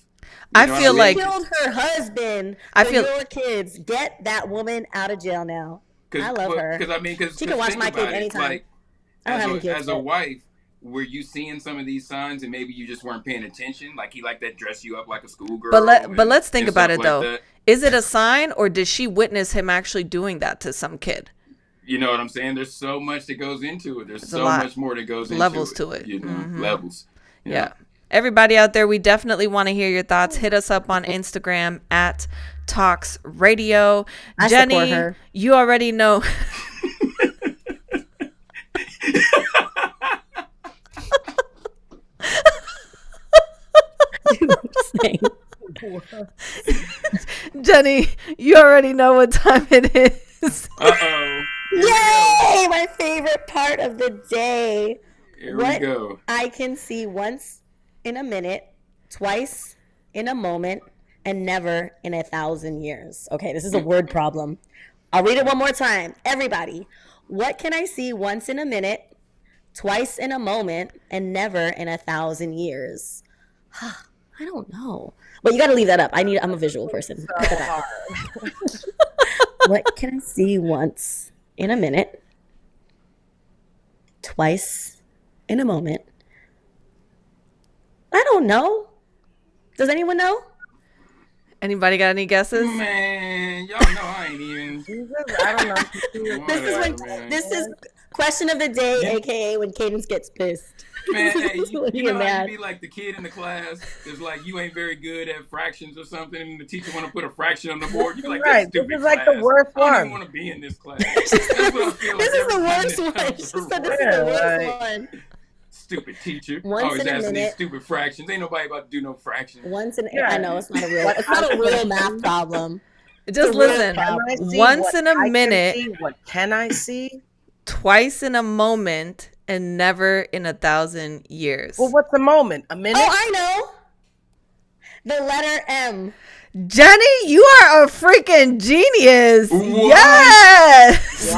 I know what feel I mean? like Killed her husband I for feel- your kids. Get that woman out of jail now. I love her. Because She can watch my kid anytime. Like, I don't have any kids. as a but- wife, were you seeing some of these signs and maybe you just weren't paying attention? Like he liked that dress you up like a schoolgirl. but let's think and about stuff it like though. that. Is it a sign, or did she witness him actually doing that to some kid? You know what I'm saying? There's so much that goes into it. There's a so lot. much more that goes Levels into to it. You know, Mhm. levels. Yeah. Everybody out there, we definitely want to hear your thoughts. Hit us up on Instagram at Talks Radio. I Jenny, support her. you already know. Jenny, you already know what time it is. Uh-oh. Yay! My favorite part of the day. Here What we go. I can see once in a minute, twice in a moment, and never in 1,000 years. Okay, this is a word problem. I'll read it one more time. Everybody, what can I see once in a minute, twice in a moment, and never in 1,000 years? I don't know. But you got to leave that up. I'm a visual person. So hard. What can I see once in a minute, twice in a moment? I don't know. Does anyone know? Anybody got any guesses? Man, y'all know I ain't even. Jesus, I don't know. This is Whatever, when man. this is question of the day, aka when Cadence gets pissed. Man, hey, This is you when know you're how mad. you be like the kid in the class that's like, you ain't very good at fractions or something, and the teacher want to put a fraction on the board. You be like, Right, that's stupid this is like the class. worst I don't even one. want to be in this class. That's what I feel This like is the every time worst this one. comes She through. said this is Yeah, the worst right. one. Stupid teacher. Once Always in a asking these minute. stupid fractions. Ain't nobody about to do no fractions. Once in Yeah. I know it's not a real math problem. Just listen. Once in a minute, what can I see? Twice in a moment, and never in 1,000 years. Well, what's a moment? A minute? Oh, I know. The letter M. Jenny, you are a freaking genius. What? Yes.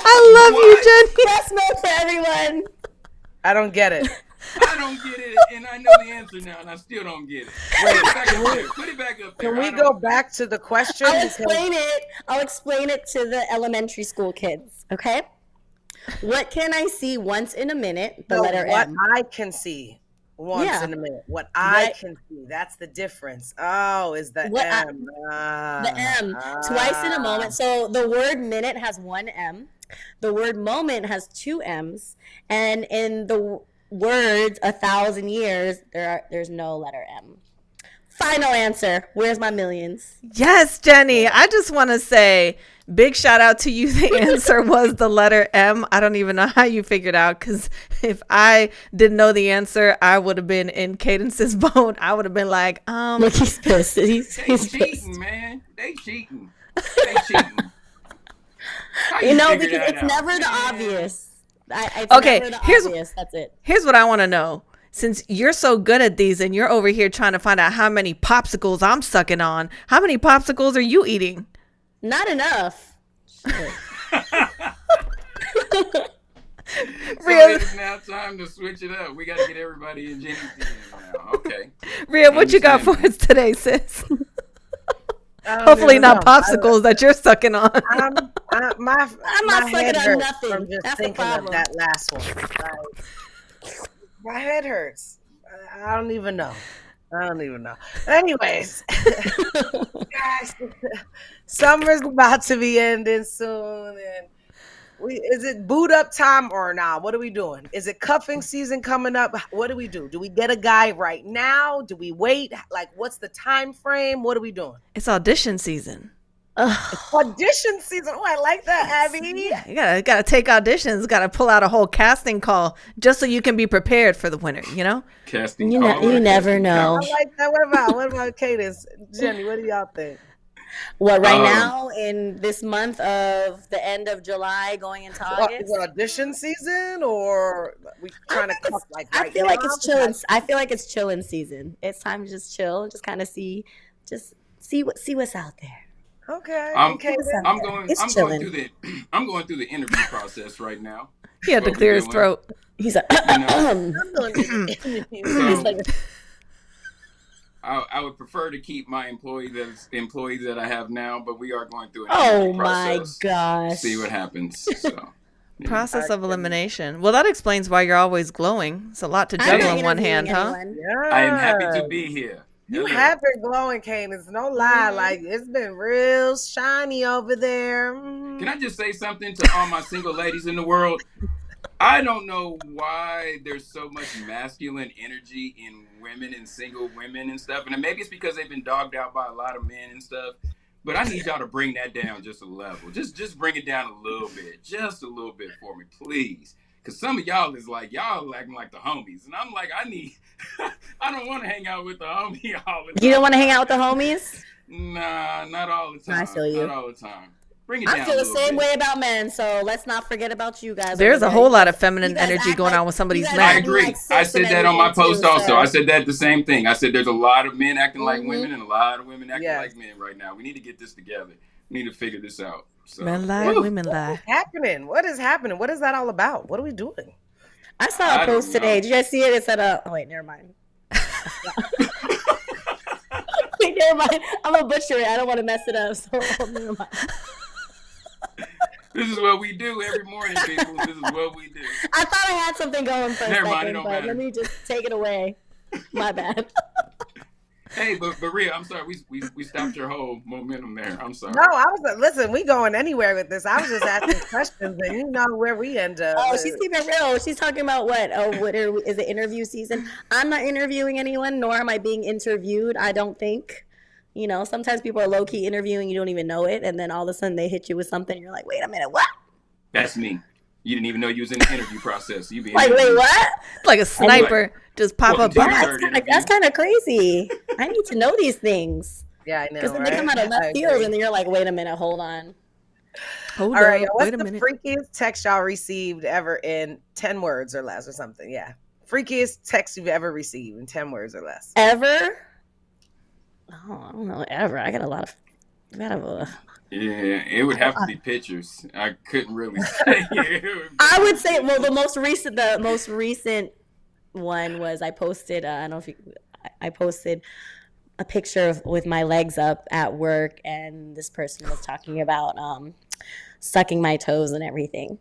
I love you, Jenny. Best note for everyone. I don't get it. I don't get it, and I know the answer now, and I still don't get it. Put it back up there. Can we go back to the question? I'll explain it to the elementary school kids. Okay. What can I see once in a minute? The letter what M. I can see once in a minute. What I can see. That's the difference. Oh, is the M. The M. Twice in a moment. So the word minute has one M. The word moment has two M's. And in the words 1,000 years, there's no letter M. Final answer. Where's my millions? Yes, Jenny. I just want to say big shout out to you. The answer was the letter M. I don't even know how you figured out, because if I didn't know the answer, I would have been in Cadence's boat. I would have been like, Look, he's pissed. He's cheating, pissed. man. They cheating. Because it's never the obvious. Okay, never the obvious. That's it. Here's what I want to know. Since you're so good at these and you're over here trying to find out how many popsicles I'm sucking on, how many popsicles are you eating? Not enough. Rhea, it's now time to switch it up. We got to get everybody in Jenny's DM now. Okay. Rhea, what you got for us today, sis? Hopefully not popsicles that you're sucking on. I'm not sucking on nothing. From just That's the thinking problem. of that last one. Like, my head hurts. I don't even know. Anyways, guys, summer's about to be ending soon, and is it boot up time or not? What are we doing? Is it cuffing season coming up? What do we do? Do we get a guy right now? Do we wait? Like, what's the time frame? What are we doing? It's audition season. It's audition season. Oh, I like that, Abbie. Yeah, you gotta take auditions. Gotta pull out a whole casting call just so you can be prepared for the winter. You know, Casting you never know. I like that. What about Cadence? Jenny, what do y'all think? What right now in this month of the end of July going into August? Is it audition season or we trying to cuff like right I feel now? like it's chilling. I feel like it's chilling season. It's time to just chill, just kind of see what's out there. Okay. I'm going through the interview process right now. he had to clear his throat. He's like, I would prefer to keep my employees that I have now, but we are going through an interview process. My gosh. See what happens. So, Process of elimination. Well, that explains why you're always glowing. It's a lot to juggle in one hand, huh? Yeah. I am happy to be here. You have been glowing, Cadence. No lie. Like, it's been real shiny over there. Can I just say something to all my single ladies in the world? I don't know why there's so much masculine energy in women and single women and stuff. And maybe it's because they've been dogged out by a lot of men and stuff. But I need y'all to bring that down just a level. Just bring it down a little bit. Just a little bit for me, please. Because some of y'all is like, y'all acting like the homies. And I'm like, I don't want to hang out with the homie all the time. You don't want to hang out with the homies? Nah, not all the time. I feel you. Not all the time. Bring it down I feel a the little same bit. way about men, so let's not forget about you guys. There's a whole lot of feminine You guys energy act going like- on with somebody's you guys man. I act agree. like I sis said and that on my everything, post too, also. so- I said that the same thing. I said there's a lot of men acting like Mhm. women and a lot of women acting Yes. like men right now. We need to get this together. We need to figure this out. So, Men lie, woo. women lie. Happening? What is happening? What is that all about? What are we doing? I saw I a don't post today. know. Did you guys see it? It said, oh, wait, never mind. Wait, never mind. I'm going to butcher it. I don't want to mess it up, so never mind. This is what we do every morning, people. This is what we do. I thought I had something going for a Never mind, it second, don't but matter. let me just take it away. My bad. Hey, but Rhea, I'm sorry. We stopped your whole momentum there. I'm sorry. No, listen, we going anywhere with this. I was just asking questions and you know where we end up. Oh, she's keeping it real. She's talking about what? Oh, is it interview season? I'm not interviewing anyone, nor am I being interviewed, I don't think. You know, sometimes people are low-key interviewing, you don't even know it, and then all of a sudden they hit you with something, and you're like, wait a minute, what? That's me. You didn't even know you was in the interview process. You be Like, wait, what? Like a sniper just pop up. Welcome to Yeah, the third that's interview. kind of crazy. I need to know these things. Yeah, I know. Because then right? they come out of I left field agree. and then you're like, wait a minute, hold on. Hold All right, up, what's wait a the minute. freakiest text y'all received ever in 10 words or less or something? Yeah. Freakiest text you've ever received in 10 words or less. Ever? Oh, I don't know, ever. I got a lot of. Yeah, it would have to be pictures. I couldn't really say. I would say, well, the most recent one was I posted. I don't know if I posted a picture with my legs up at work, and this person was talking about sucking my toes and everything.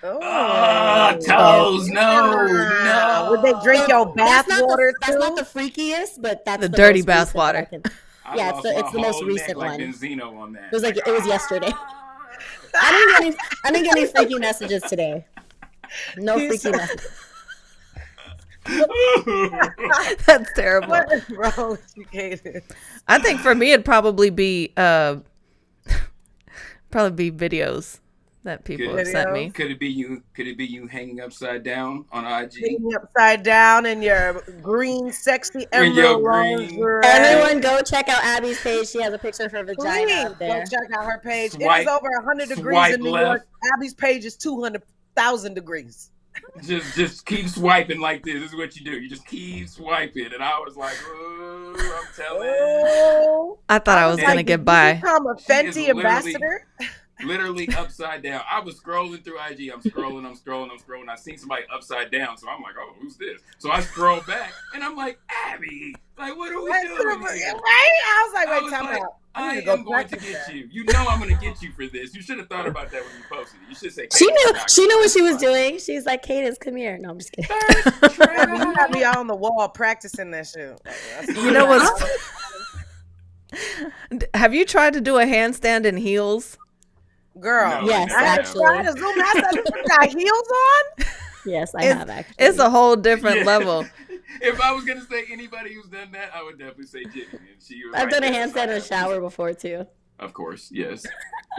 Oh, toes, no. Would they drink your bath water That's not the freakiest, but that's The dirty most bath recent one I water. can- I Yeah, lost it's the my most whole recent neck like one. Benzino on that. It was like it was yesterday. I didn't get any freaky messages today. No freaky messages. That's terrible. What is wrong with you, Cadence? I think for me it'd probably be videos that people have sent me. Could it be you? Could it be you hanging upside down on IG? Sitting upside down in your green, sexy emerald lingerie. Everyone go check out Abbie's page. She has a picture of her vagina Please up there. go check out her page. It Swipe- is over 100 degrees swipe in New left. York. Abbie's page is 200,000 degrees. Just keep swiping like this. This is what you do. You just keep swiping, and I was like, "Oh, I'm telling." Oh, I thought I was like, gonna did get you by. become a She is Fenty ambassador? Literally upside down. I was scrolling through IG. I'm scrolling. I seen somebody upside down, so I'm like, "Oh, who's this?" So I scroll back, and I'm like, "Abbie, like, what are we doing here?" Right? I was like, I wait, was time like, out. I need to go am going to practice get that. you. You know I'm going to get you for this. You should have thought about that when you posted it. You should say, She "Cadence, knew not what she was good." doing. She's like, Cadence, come here. No, I'm just kidding. Abby, you got me out on the wall practicing that shit. You know what's Have you tried to do a handstand in heels? Girl, No, Yes, I never I have. actually. tried to zoom out. You got heels on? Yes, I It's- have actually. It's a whole different Yeah. level. If I was going to say anybody who's done that, I would definitely say Jimmy. And she was I've right done a there. handstand in the shower before too. Of course, yes.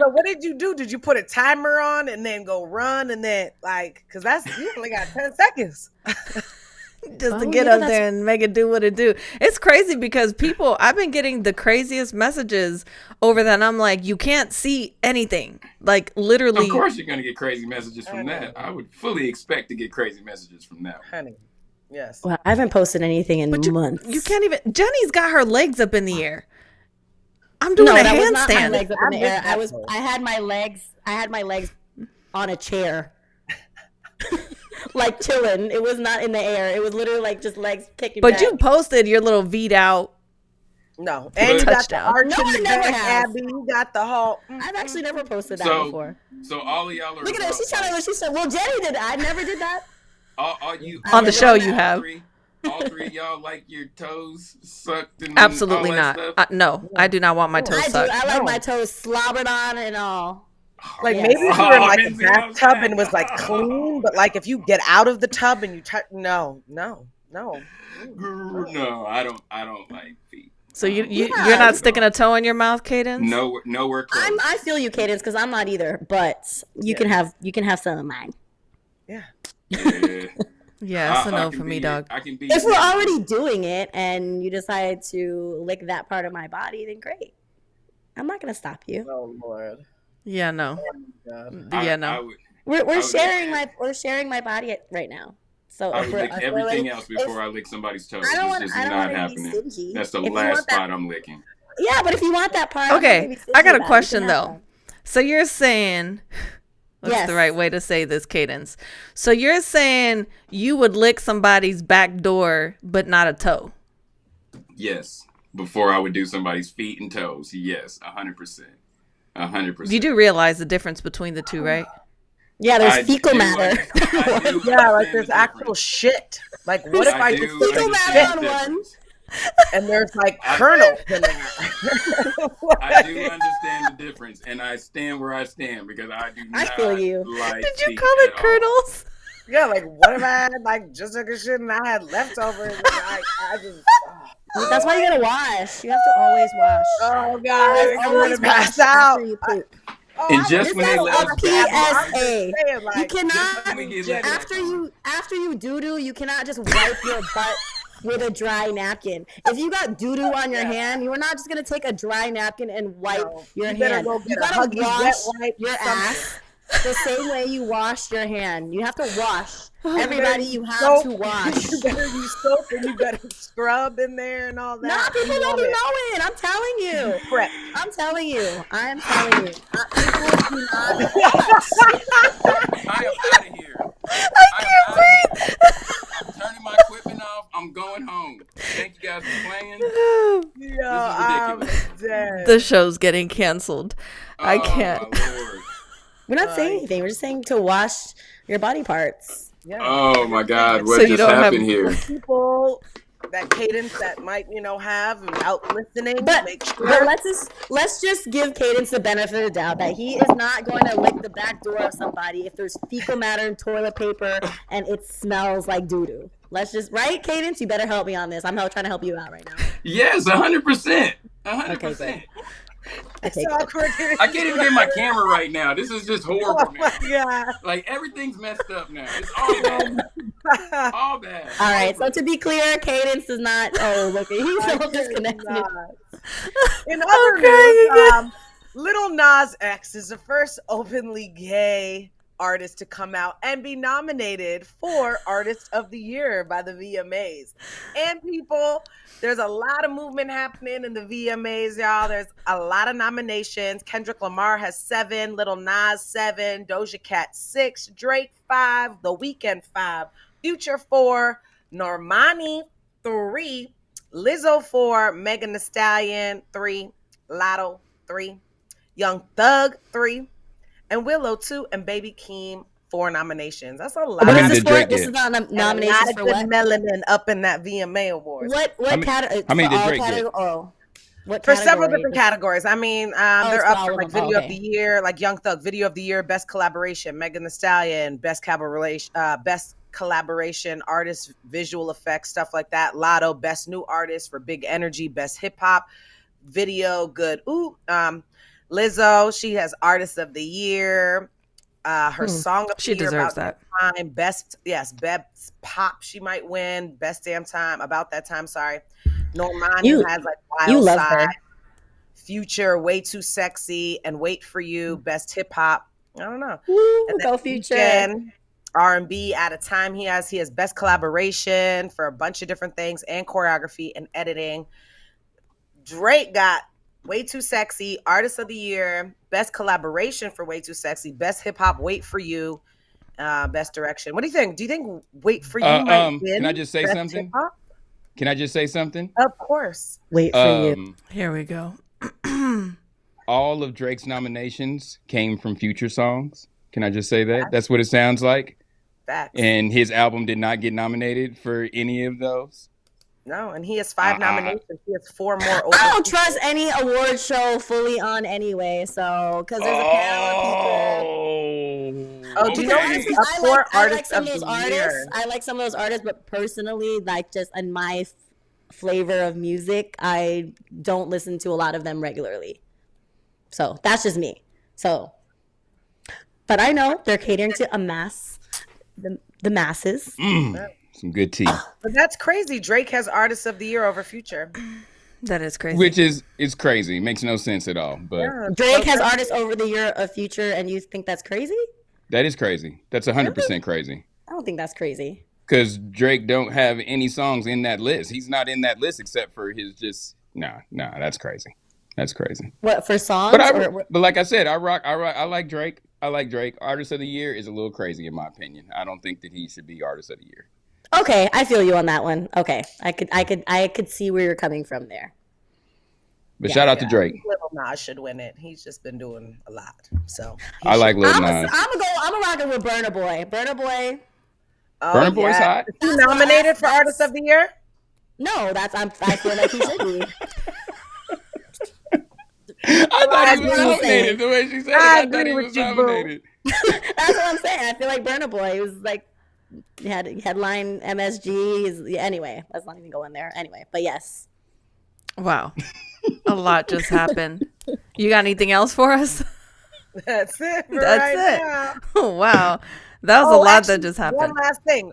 So what did you do? Did you put a timer on and then go run and then because you only got 10 seconds. Just Oh, to get yeah, up that's- there and make it do what it do. It's crazy because I've been getting the craziest messages over that. And I'm like, you can't see anything. Like literally. Of course you're going to get crazy messages from that. I would fully expect to get crazy messages from that. Honey, yes. Well, I haven't posted anything in months. You can't even. Jenny's got her legs up in the air. I'm doing a that was not my handstand. legs up in the I missed air. that I had my legs on a chair. Like chilling. It was not in the air. It was literally like just legs kicking But back. you posted your little V'd out. No. And you got the Touchdown. arch No, in I the never back, have. Abby. You got the whole. I've actually never posted that So, before. so all of y'all are. Look at her. She's trying to. She said, "Well, Jenny did. I never did that." All you On the show you all have. all three of y'all like your toes sucked and Absolutely all not. that stuff? No, I do not want my toes I do. sucked. I like my toes slobbered on and all. Like Yes. maybe if you were in like a Benzino's bathtub back. and was like clean, but like if you get out of the tub and you touch, no. No, I don't like feet. So you're not sticking a toe in your mouth, Cadence? Nowhere close. I feel you, Cadence, because I'm not either. But you can have some of mine. Yeah. Yeah. Yeah, that's a I no can for me, be- dog. I can be. If we're already doing it and you decide to lick that part of my body, then great. I'm not gonna stop you. Oh Lord. Yeah, no. I- Yeah, I no. would- We're would- sharing my body right now. So I if would we're lick if everything we're- else before I lick somebody's toes. I don't It's want- just I don't not wanna be happening. stingy. That's the If you last want that- spot I'm licking. Yeah, but if you want that part, I'm not Okay, gonna be I got stingy a about it. question You can have though. some. So you're saying, what's Yes. the right way to say this, Cadence? So you're saying you would lick somebody's back door, but not a toe. Yes, before I would do somebody's feet and toes. Yes, 100%. 100%. You do realize the difference between the two, right? Yeah, there's I fecal do matter. I do Yeah, like understand there's the actual difference. shit. Like what if I do just Fecal understand matter the on one. difference. and there's like kernels in there. I do understand the difference, and I stand where I stand because I do I not feel you. like Did you feet call it at all. kernels? Yeah, like what if I had like just took a shit and I had leftovers and I just That's why you gotta wash. You have to always wash. oh god, I'm Always gonna pass wash after out. you poop. And just This when they is let a us back, PSA. saying, like, You cannot when we get let back on. after you doo-doo, you cannot just wipe your butt with a dry napkin. If you got doo-doo on your hand, you are not just gonna take a dry napkin and wipe your better hand. go get You a gotta Huggies wash wet wipe, your something. ass the same way you wash your hand. You have to wash. Everybody, better you use have soap. to wash. You better use soap and you better scrub in there and all that. Nah, people You don't want be it. knowing. I'm telling you. Prep. I'm telling you. People do not wash. I am out of here. I can't breathe. I'm turning my equipment off. I'm going home. Thank you guys for playing. Yo, I'm dead. The show's getting canceled. I can't. Oh, my Lord. We're not saying anything. We're just saying to wash your body parts. Yeah. Oh, my God. What So you just don't have- happened here? People that Cadence that might, have and out listening. But, make but sure. let's just give Cadence the benefit of the doubt that he is not going to lick the back door of somebody if there's fecal matter in toilet paper and it smells like doo-doo. Let's just, right, Cadence? You better help me on this. I'm trying to help you out right now. Yes, 100%. 100%. Okay, good. It's awkward. I can't even get my camera right now. This is just horrible, Oh man. my God. Like, everything's messed up now. It's all bad. All bad. All right, so to be clear, Cadence does not. Oh, look, he's so disconnected. In other news, Lil Nas X is the first openly gay artist to come out and be nominated for Artist of the Year by the VMAs. And people, there's a lot of movement happening in the VMAs, y'all. There's a lot of nominations. Kendrick Lamar has 7, Lil Nas 7, Doja Cat 6, Drake 5, The Weeknd 5, Future 4, Normani 3, Lizzo 4, Megan Thee Stallion 3, Lotto 3, Young Thug 3, and Willow 2, and Baby Keem 4 nominations. That's a lot. What many is this did for? Drake This get? is not And a nominations lot of for good what? melanin up in that VMA Awards. What category? how many for did all Drake get? Oh, what For several category? different categories. I mean, it's they're for up all for of like them. Video Oh, of the Year, like Young Thug, Video of the Year, Best Collaboration, Megan Thee Stallion, Best Collaboration, Artist, Visual Effects, stuff like that. Lotto, Best New Artist for Big Energy, Best Hip Hop, Video, Good. Lizzo, she has Artist of the Year. Her Song of the She Year, deserves About that. Time, Best Pop, she might win. Best Damn Time, About That Time, sorry. Normani You- has like Wild you love Side, her. Future, Way Too Sexy, and Wait For You, Best Hip Hop. I don't know. Woo, And then go Future. Weeknd, R&B at a time. He has Best Collaboration for a bunch of different things and choreography and editing. Drake got Way Too Sexy, Artist of the Year, Best Collaboration for Way Too Sexy, Best Hip Hop, Wait For You, Best Direction. What do you think? Do you think Wait For You might win? Can I just say Best something? Hip-Hop? Can I just say something? Of course. Wait for you. Here we go. All of Drake's nominations came from Future songs. Can I just say that? That's what it sounds like. Facts. And his album did not get nominated for any of those. No, and he has 5 nominations. He has 4 more. I don't trust any award show fully on anyway, so because there's a panel of people. Oh, do you know Okay. he's up for Artist some of of those the artists. Year? I like some of those artists, but personally, like just in my flavor of music, I don't listen to a lot of them regularly. So that's just me. So, but I know they're catering to a mass, the masses. Some good tea. But that's crazy. Drake has Artist of the Year over Future. That is crazy. Which is crazy. Makes no sense at all. But Yeah, Drake so has crazy. artists over the year of Future, and you think that's crazy? that is crazy. That's 100% crazy. I don't think that's crazy. Because Drake don't have any songs in that list. He's not in that list except for his just nah. That's crazy. That's crazy. What for songs? But like I said, I like Drake. I like Drake. Artist of the Year is a little crazy in my opinion. I don't think that he should be Artist of the Year. Okay, I feel you on that one. Okay, I could see where you're coming from there. But shout out to Drake. Lil Nas should win it. He's just been doing a lot. So I like Lil I'm Nas. a rocking with Burna Boy. Burna Boy. Burna Boy's hot. Is he nominated for Artist of the Year? No, I feel like he should be. I thought he was agree with nominated. you. The way she said it, I I thought agree he with was you, boo. nominated. That's what I'm saying. I feel like Burna Boy. He was like, he had headline MSG. Anyway, let's not even go in there. Anyway, but yes. Wow. A lot just happened. You got anything else for us? That's it. For That's right it. Now. Oh, wow. That was a lot that just happened. One last thing.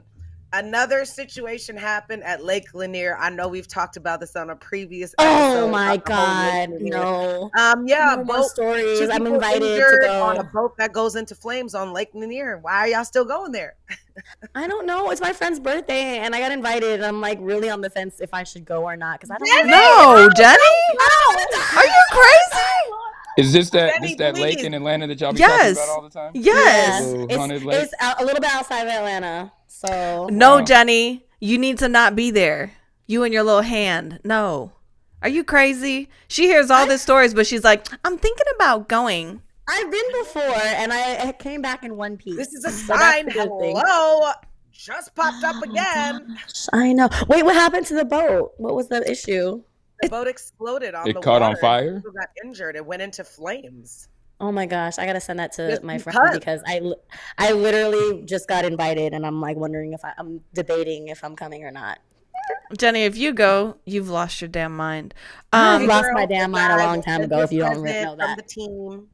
Another situation happened at Lake Lanier. I know we've talked about this on a previous episode. Oh my God, no. Yeah, No more boat stories. two I'm people invited to injured go. on a boat that goes into flames on Lake Lanier. Why are y'all still going there? I don't know. It's my friend's birthday, and I got invited. I'm like really on the fence if I should go or not because I don't know. No, Jenny? Are you crazy? Is this that Jenny, lake please. in Atlanta that y'all be talking Yes. about all the time? Yes. Little haunted lake? It's a little bit outside of Atlanta. So No, Wow. Jenny, you need to not be there. You and your little hand. No. Are you crazy? She hears all these stories, but she's like, I'm thinking about going. I've been before, and I came back in one piece. This is a So that's sign. the good thing. Hello. Just popped up again. I know. Wait, what happened to the boat? What was the issue? The boat exploded on It the caught on water. fire? People got injured. It went into flames. Oh my gosh, I gotta send that to Just my friend because. because I literally just got invited, and I'm like wondering if I'm debating if I'm coming or not. Jenny, if you go, you've lost your damn mind. I've Um, lost Girl, my damn mind a long time ago. If you don't present know from that. the team.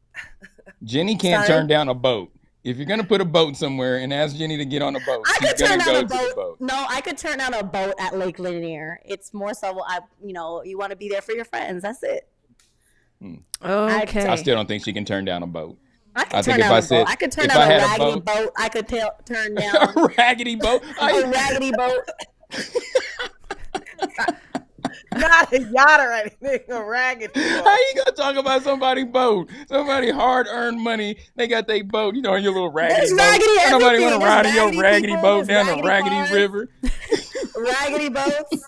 Jenny can't Sorry? turn down a boat. If you're gonna put a boat somewhere and ask Jenny to get on a boat, I she's could turn gonna down go a to the boat. boat. No, I could turn down a boat at Lake Lanier. It's more so, you want to be there for your friends. That's it. okay. I still don't think she can turn down a boat. I could I turn think if down I a said- boat. I could turn if down I a had a raggedy boat- boat. I could turn down A raggedy boat? a raggedy boat. Not a yacht or anything. A ragged boat. How you gonna talk about somebody's boat? Somebody hard-earned money. They got their boat, you know, in your little raggedy There's boat. raggedy Ain't nobody everything. wanna ride in There's your raggedy raggedy people, boat there's down the raggedy raggedy cars. river. Raggedy boats.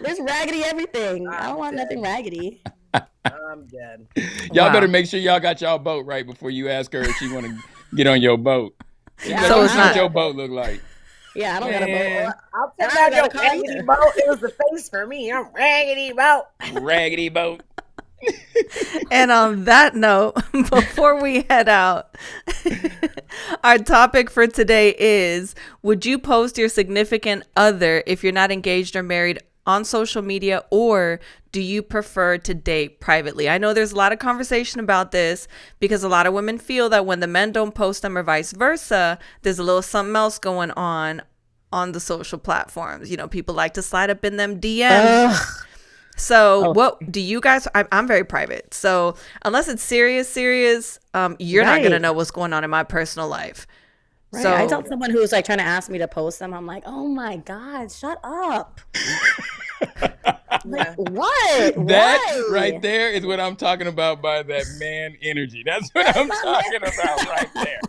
There's raggedy everything. I don't want nothing raggedy. I'm dead. Y'all Wow. better make sure y'all got y'all boat right before you ask her if she wanna get on your boat. She Yeah, better So know it's what not- your boat look like. Yeah, I don't got a Man. boat. I'll And take I out your got a car raggedy either. boat. It was the face for me. I'm raggedy boat. Raggedy boat. And on that note, before we head out, our topic for today is, would you post your significant other if you're not engaged or married on social media, or do you prefer to date privately? I know there's a lot of conversation about this because a lot of women feel that when the men don't post them or vice versa, there's a little something else going on the social platforms. You know, people like to slide up in them DMs. So what do you guys, I'm very private. So unless it's serious, you're not going to Right. know what's going on in my personal life. Right. So I tell someone who's like trying to ask me to post them, I'm like, oh my God, shut up. Like, what? That Why? right there is what I'm talking about by that man energy. That's what I'm talking about right there.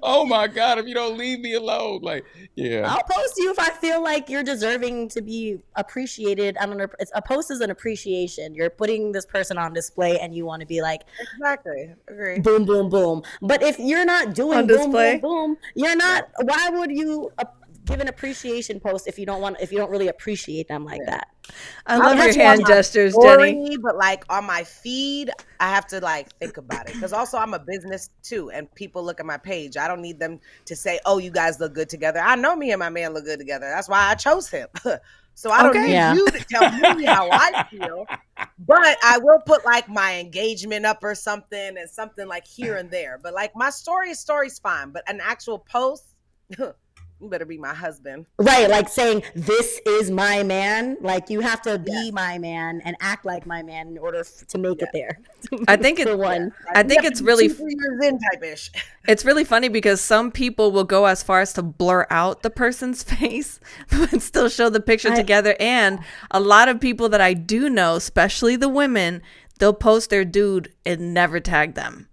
Oh my God, if you don't leave me alone. Like, yeah. I'll post you if I feel like you're deserving to be appreciated. A post is an appreciation. You're putting this person on display and you want to be like, Exactly. Agree. boom, boom, boom. But if you're not doing On boom, display? boom, boom, you're not. Why would you give an appreciation post if you don't really appreciate them like that? I love I'll your put you on hand my gestures, story, Jenny. But like on my feed, I have to like think about it because also I'm a business too, and people look at my page. I don't need them to say, "Oh, you guys look good together." I know me and my man look good together. That's why I chose him. So I don't Okay. need Yeah. you to tell me how I feel. But I will put like my engagement up or something, and something like here and there. But like my story's fine. But an actual post, you better be my husband. Right, like saying this is my man. Like you have to be my man and act like my man in order to make it there. I think For it's one. I think You have it's to be really 2-3 years in type ish. It's really funny because some people will go as far as to blur out the person's face but still show the picture together. And a lot of people that I do know, especially the women, they'll post their dude and never tag them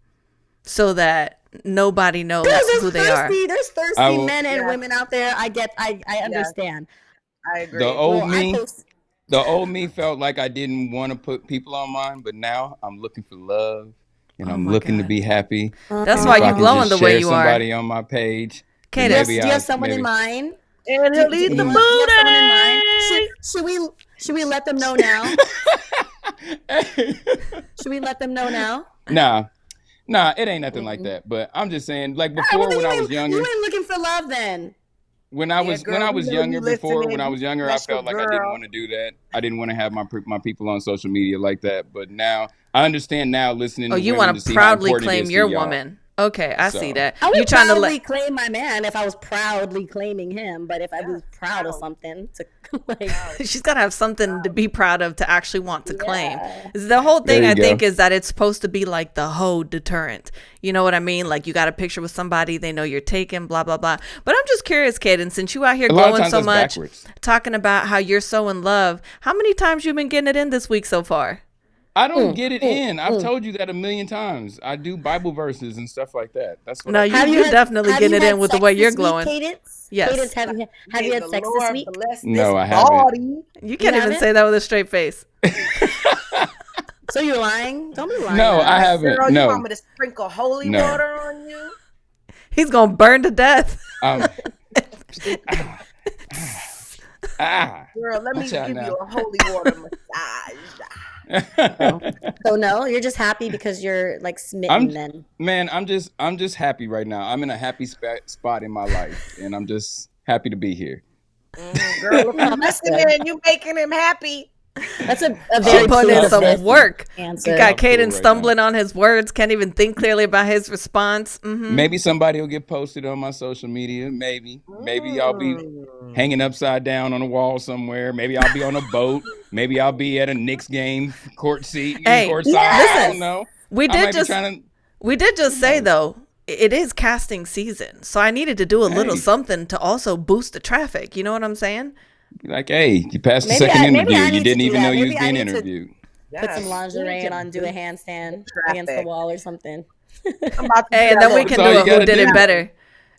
so that nobody knows who they are. There's thirsty I will- men and women out there. I understand. I agree. The old Well, me. I post- The old me felt like I didn't want to put people on mine, but now I'm looking for love and I'm my looking to God. be happy. That's And why if I you can glowing just the way share you are. somebody on my page. then Cadence, do maybe you have I'll- someone in maybe- mind? And he'll lead the Do you have someone in mind? Should we let them know now? Should we let them know now? Nah, it ain't nothing like that. But I'm just saying, like Well, before then when you I ain't- was younger, you ain't looking for love then. when I was girl, we know you younger, before listening. when I was younger, I That's your felt like I didn't girl. want to do that. I didn't want to have my people on social media like that. But now I understand now listening Oh, to you women want to to see how proudly important it claim is to your y'all. woman. Okay, I see So- that. I You would trying to proudly claim my man if I was proudly claiming him, but if I was proud of something to like, she's got to have something to be proud of to actually want to claim. Yeah. The whole thing, There you I think, go. is that it's supposed to be like the hoe deterrent. You know what I mean? Like you got a picture with somebody, they know you're taken, blah, blah, blah. But I'm just curious, Cadence, since you out here A lot of glowing times so that's much, backwards. talking about how you're so in love, how many times you been getting it in this week so far? I don't get it in. I've told you that a million times. I do Bible verses and stuff like that. That's what No, I you, do. you're definitely have getting you it had in with the sex way you're this week, glowing. Cadence? Yes. Cadence, have you May had the sex Lord this week? bless No, this I haven't. body. You can't even haven't? say that with a straight face. So you're lying? Don't be lying. No, now. I haven't. Girl, you want No. me to sprinkle holy No. water on you? He's going to burn to death. Girl, let me Watch out give now. you a holy water massage. So no, you're just happy because you're like smitten. I'm Then man, I'm just happy right now. I'm in a happy spot in my life, and I'm just happy to be here. Girl, if you listening and you making him happy. that's a She very put in some pleasant work. answer. You got I'm cool Cadence right stumbling on his words, can't even think clearly about his response. Maybe somebody will get posted on my social media. Maybe I'll be hanging upside down on a wall somewhere. Maybe I'll be on a boat. Maybe I'll be at a Knicks game, court seat, Hey, court side. I listen, don't know. We I did might be just trying to. we did just say though, it is casting season, so I needed to do a little Hey. something to also boost the traffic. You know what I'm saying? Like, hey, you passed the Maybe second I- maybe interview. I You need to didn't do even that. know you was Maybe I being need to- interviewed. Put some lingerie on, do a handstand against the wall or something. I'm about to Hey, do and that then we one. can That's all do you a who gotta did do. it better.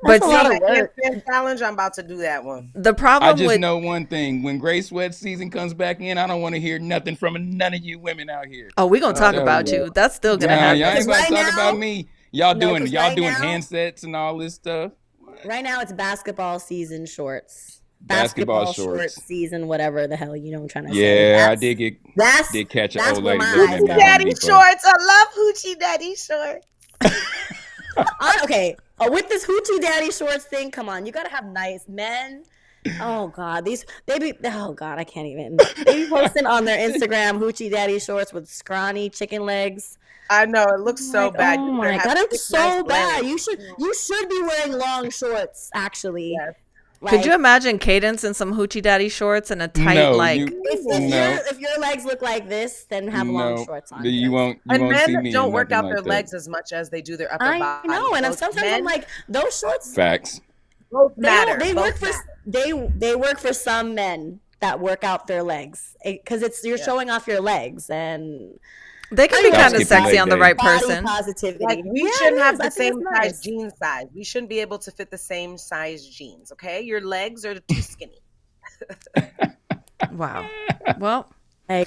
But a see, lot of That work. handstand challenge, I'm about to do that one. the I problem just with know one thing: when Gray Sweat season comes back in, I don't want to hear nothing from none of you women out here. oh, we're gonna talk tell about you. you. That's still gonna Nah, happen. y'all ain't about to Right talk now- about me. Y'all No, doing 'cause y'all right doing now- handsets and all this stuff. Right now it's basketball season shorts. Basketball shorts. season, whatever the hell you know what I'm trying to say. Yeah, I That's- did catch an that's old where lady my looking eyes at go. me at Home Daddy Depot. shorts. I love hoochie daddy shorts. Okay, with this hoochie daddy shorts thing, come on, you gotta have nice men. Oh God, oh God, I can't even. They be posting on their Instagram hoochie daddy shorts with scrawny chicken legs. I know it looks so Like, bad. Oh You my better God, have it's thick, nice so bad. legs. You should be wearing long shorts. Actually, Yes. Could you imagine Cadence in some hoochie daddy shorts and a tight No, like? If your legs look like this, then have long shorts on. You won't And see men me don't in work nothing out their like that. legs as much as they do their upper I body. know, and Both sometimes men, I'm like, those shorts. Facts. both They matter. don't- They both work for matter. they work for some men that work out their legs because you're showing off your legs and They can be Y'all kind of skipping sexy leg on the day. right body person. positivity. Like we Yeah, shouldn't it have is. the I think same it's size nice. jean size. We shouldn't be able to fit the same size jeans. Okay, your legs are too skinny. Wow. Well, I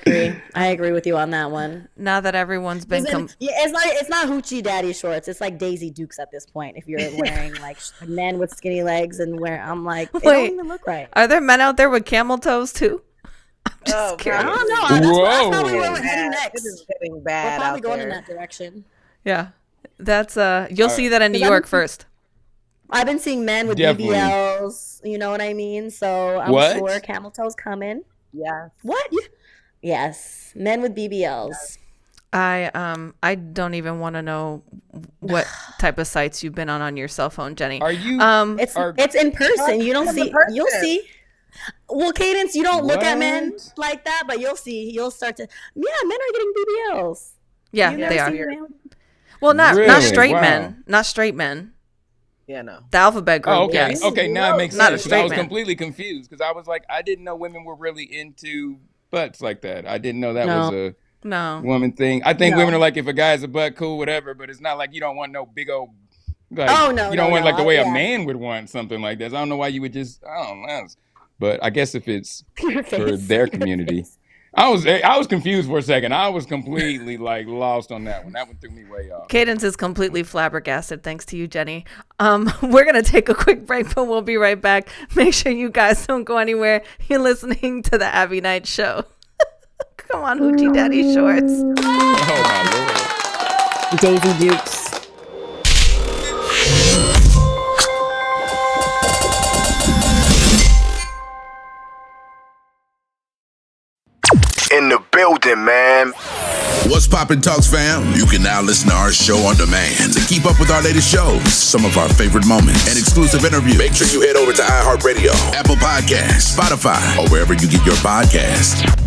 agree with you on that one. now that everyone's been It's not hoochie daddy shorts. It's like Daisy Dukes at this point. If you're wearing like men with skinny legs and I'm like, it Wait. don't even look right. Are there men out there with camel toes too? Oh, curious. I God. don't know. That's probably where we're Bad. heading It next. is getting We're bad probably out going there. in that direction. Yeah. That's you'll see that in New Because York first. I've been seeing men with Definitely. BBLs. You know what I mean? So I'm What? sure camel toes coming. Yeah. What? Yes, men with BBLs. I don't even want to know what type of sites you've been on your cell phone, Jenny. Are you? It's in person. You don't It's in see. person. You'll see. Well, Cadence, you don't look at men What? like that, but you'll see. You'll start to. Yeah, men are getting BBLs. Yeah, You they never are. seen a man with- Well, not Really? straight Wow. men. Not straight men. Yeah, no. The alphabet group. Oh, okay. Yes. Okay, now it makes Not a sense. 'cause I straight was man. completely confused because I was like, I didn't know women were really into butts like that. I didn't know that No. was a No. woman thing. I think No. women are like, if a guy's a butt, cool, whatever. But it's not like you don't want no big old. Like, Oh, no, you don't no, want no. like the way Yeah. a man would want something like this. I don't know why you would just. I don't know. But I guess if it's Your for face. their Your community. face. I was confused for a second. I was completely like lost on that one. That one threw me way off. Cadence is completely flabbergasted thanks to you, Jenny. We're going to take a quick break, but we'll be right back. Make sure you guys don't go anywhere. You're listening to the Abbie Knights Show. Come on, Hoochie Daddy Shorts. Oh my lord. Daisy Dukes. In the building, man. What's poppin' Talks fam? You can now listen to our show on demand to keep up with our latest shows, some of our favorite moments, and exclusive interviews. Make sure you head over to iHeartRadio, Apple Podcasts, Spotify, or wherever you get your podcasts.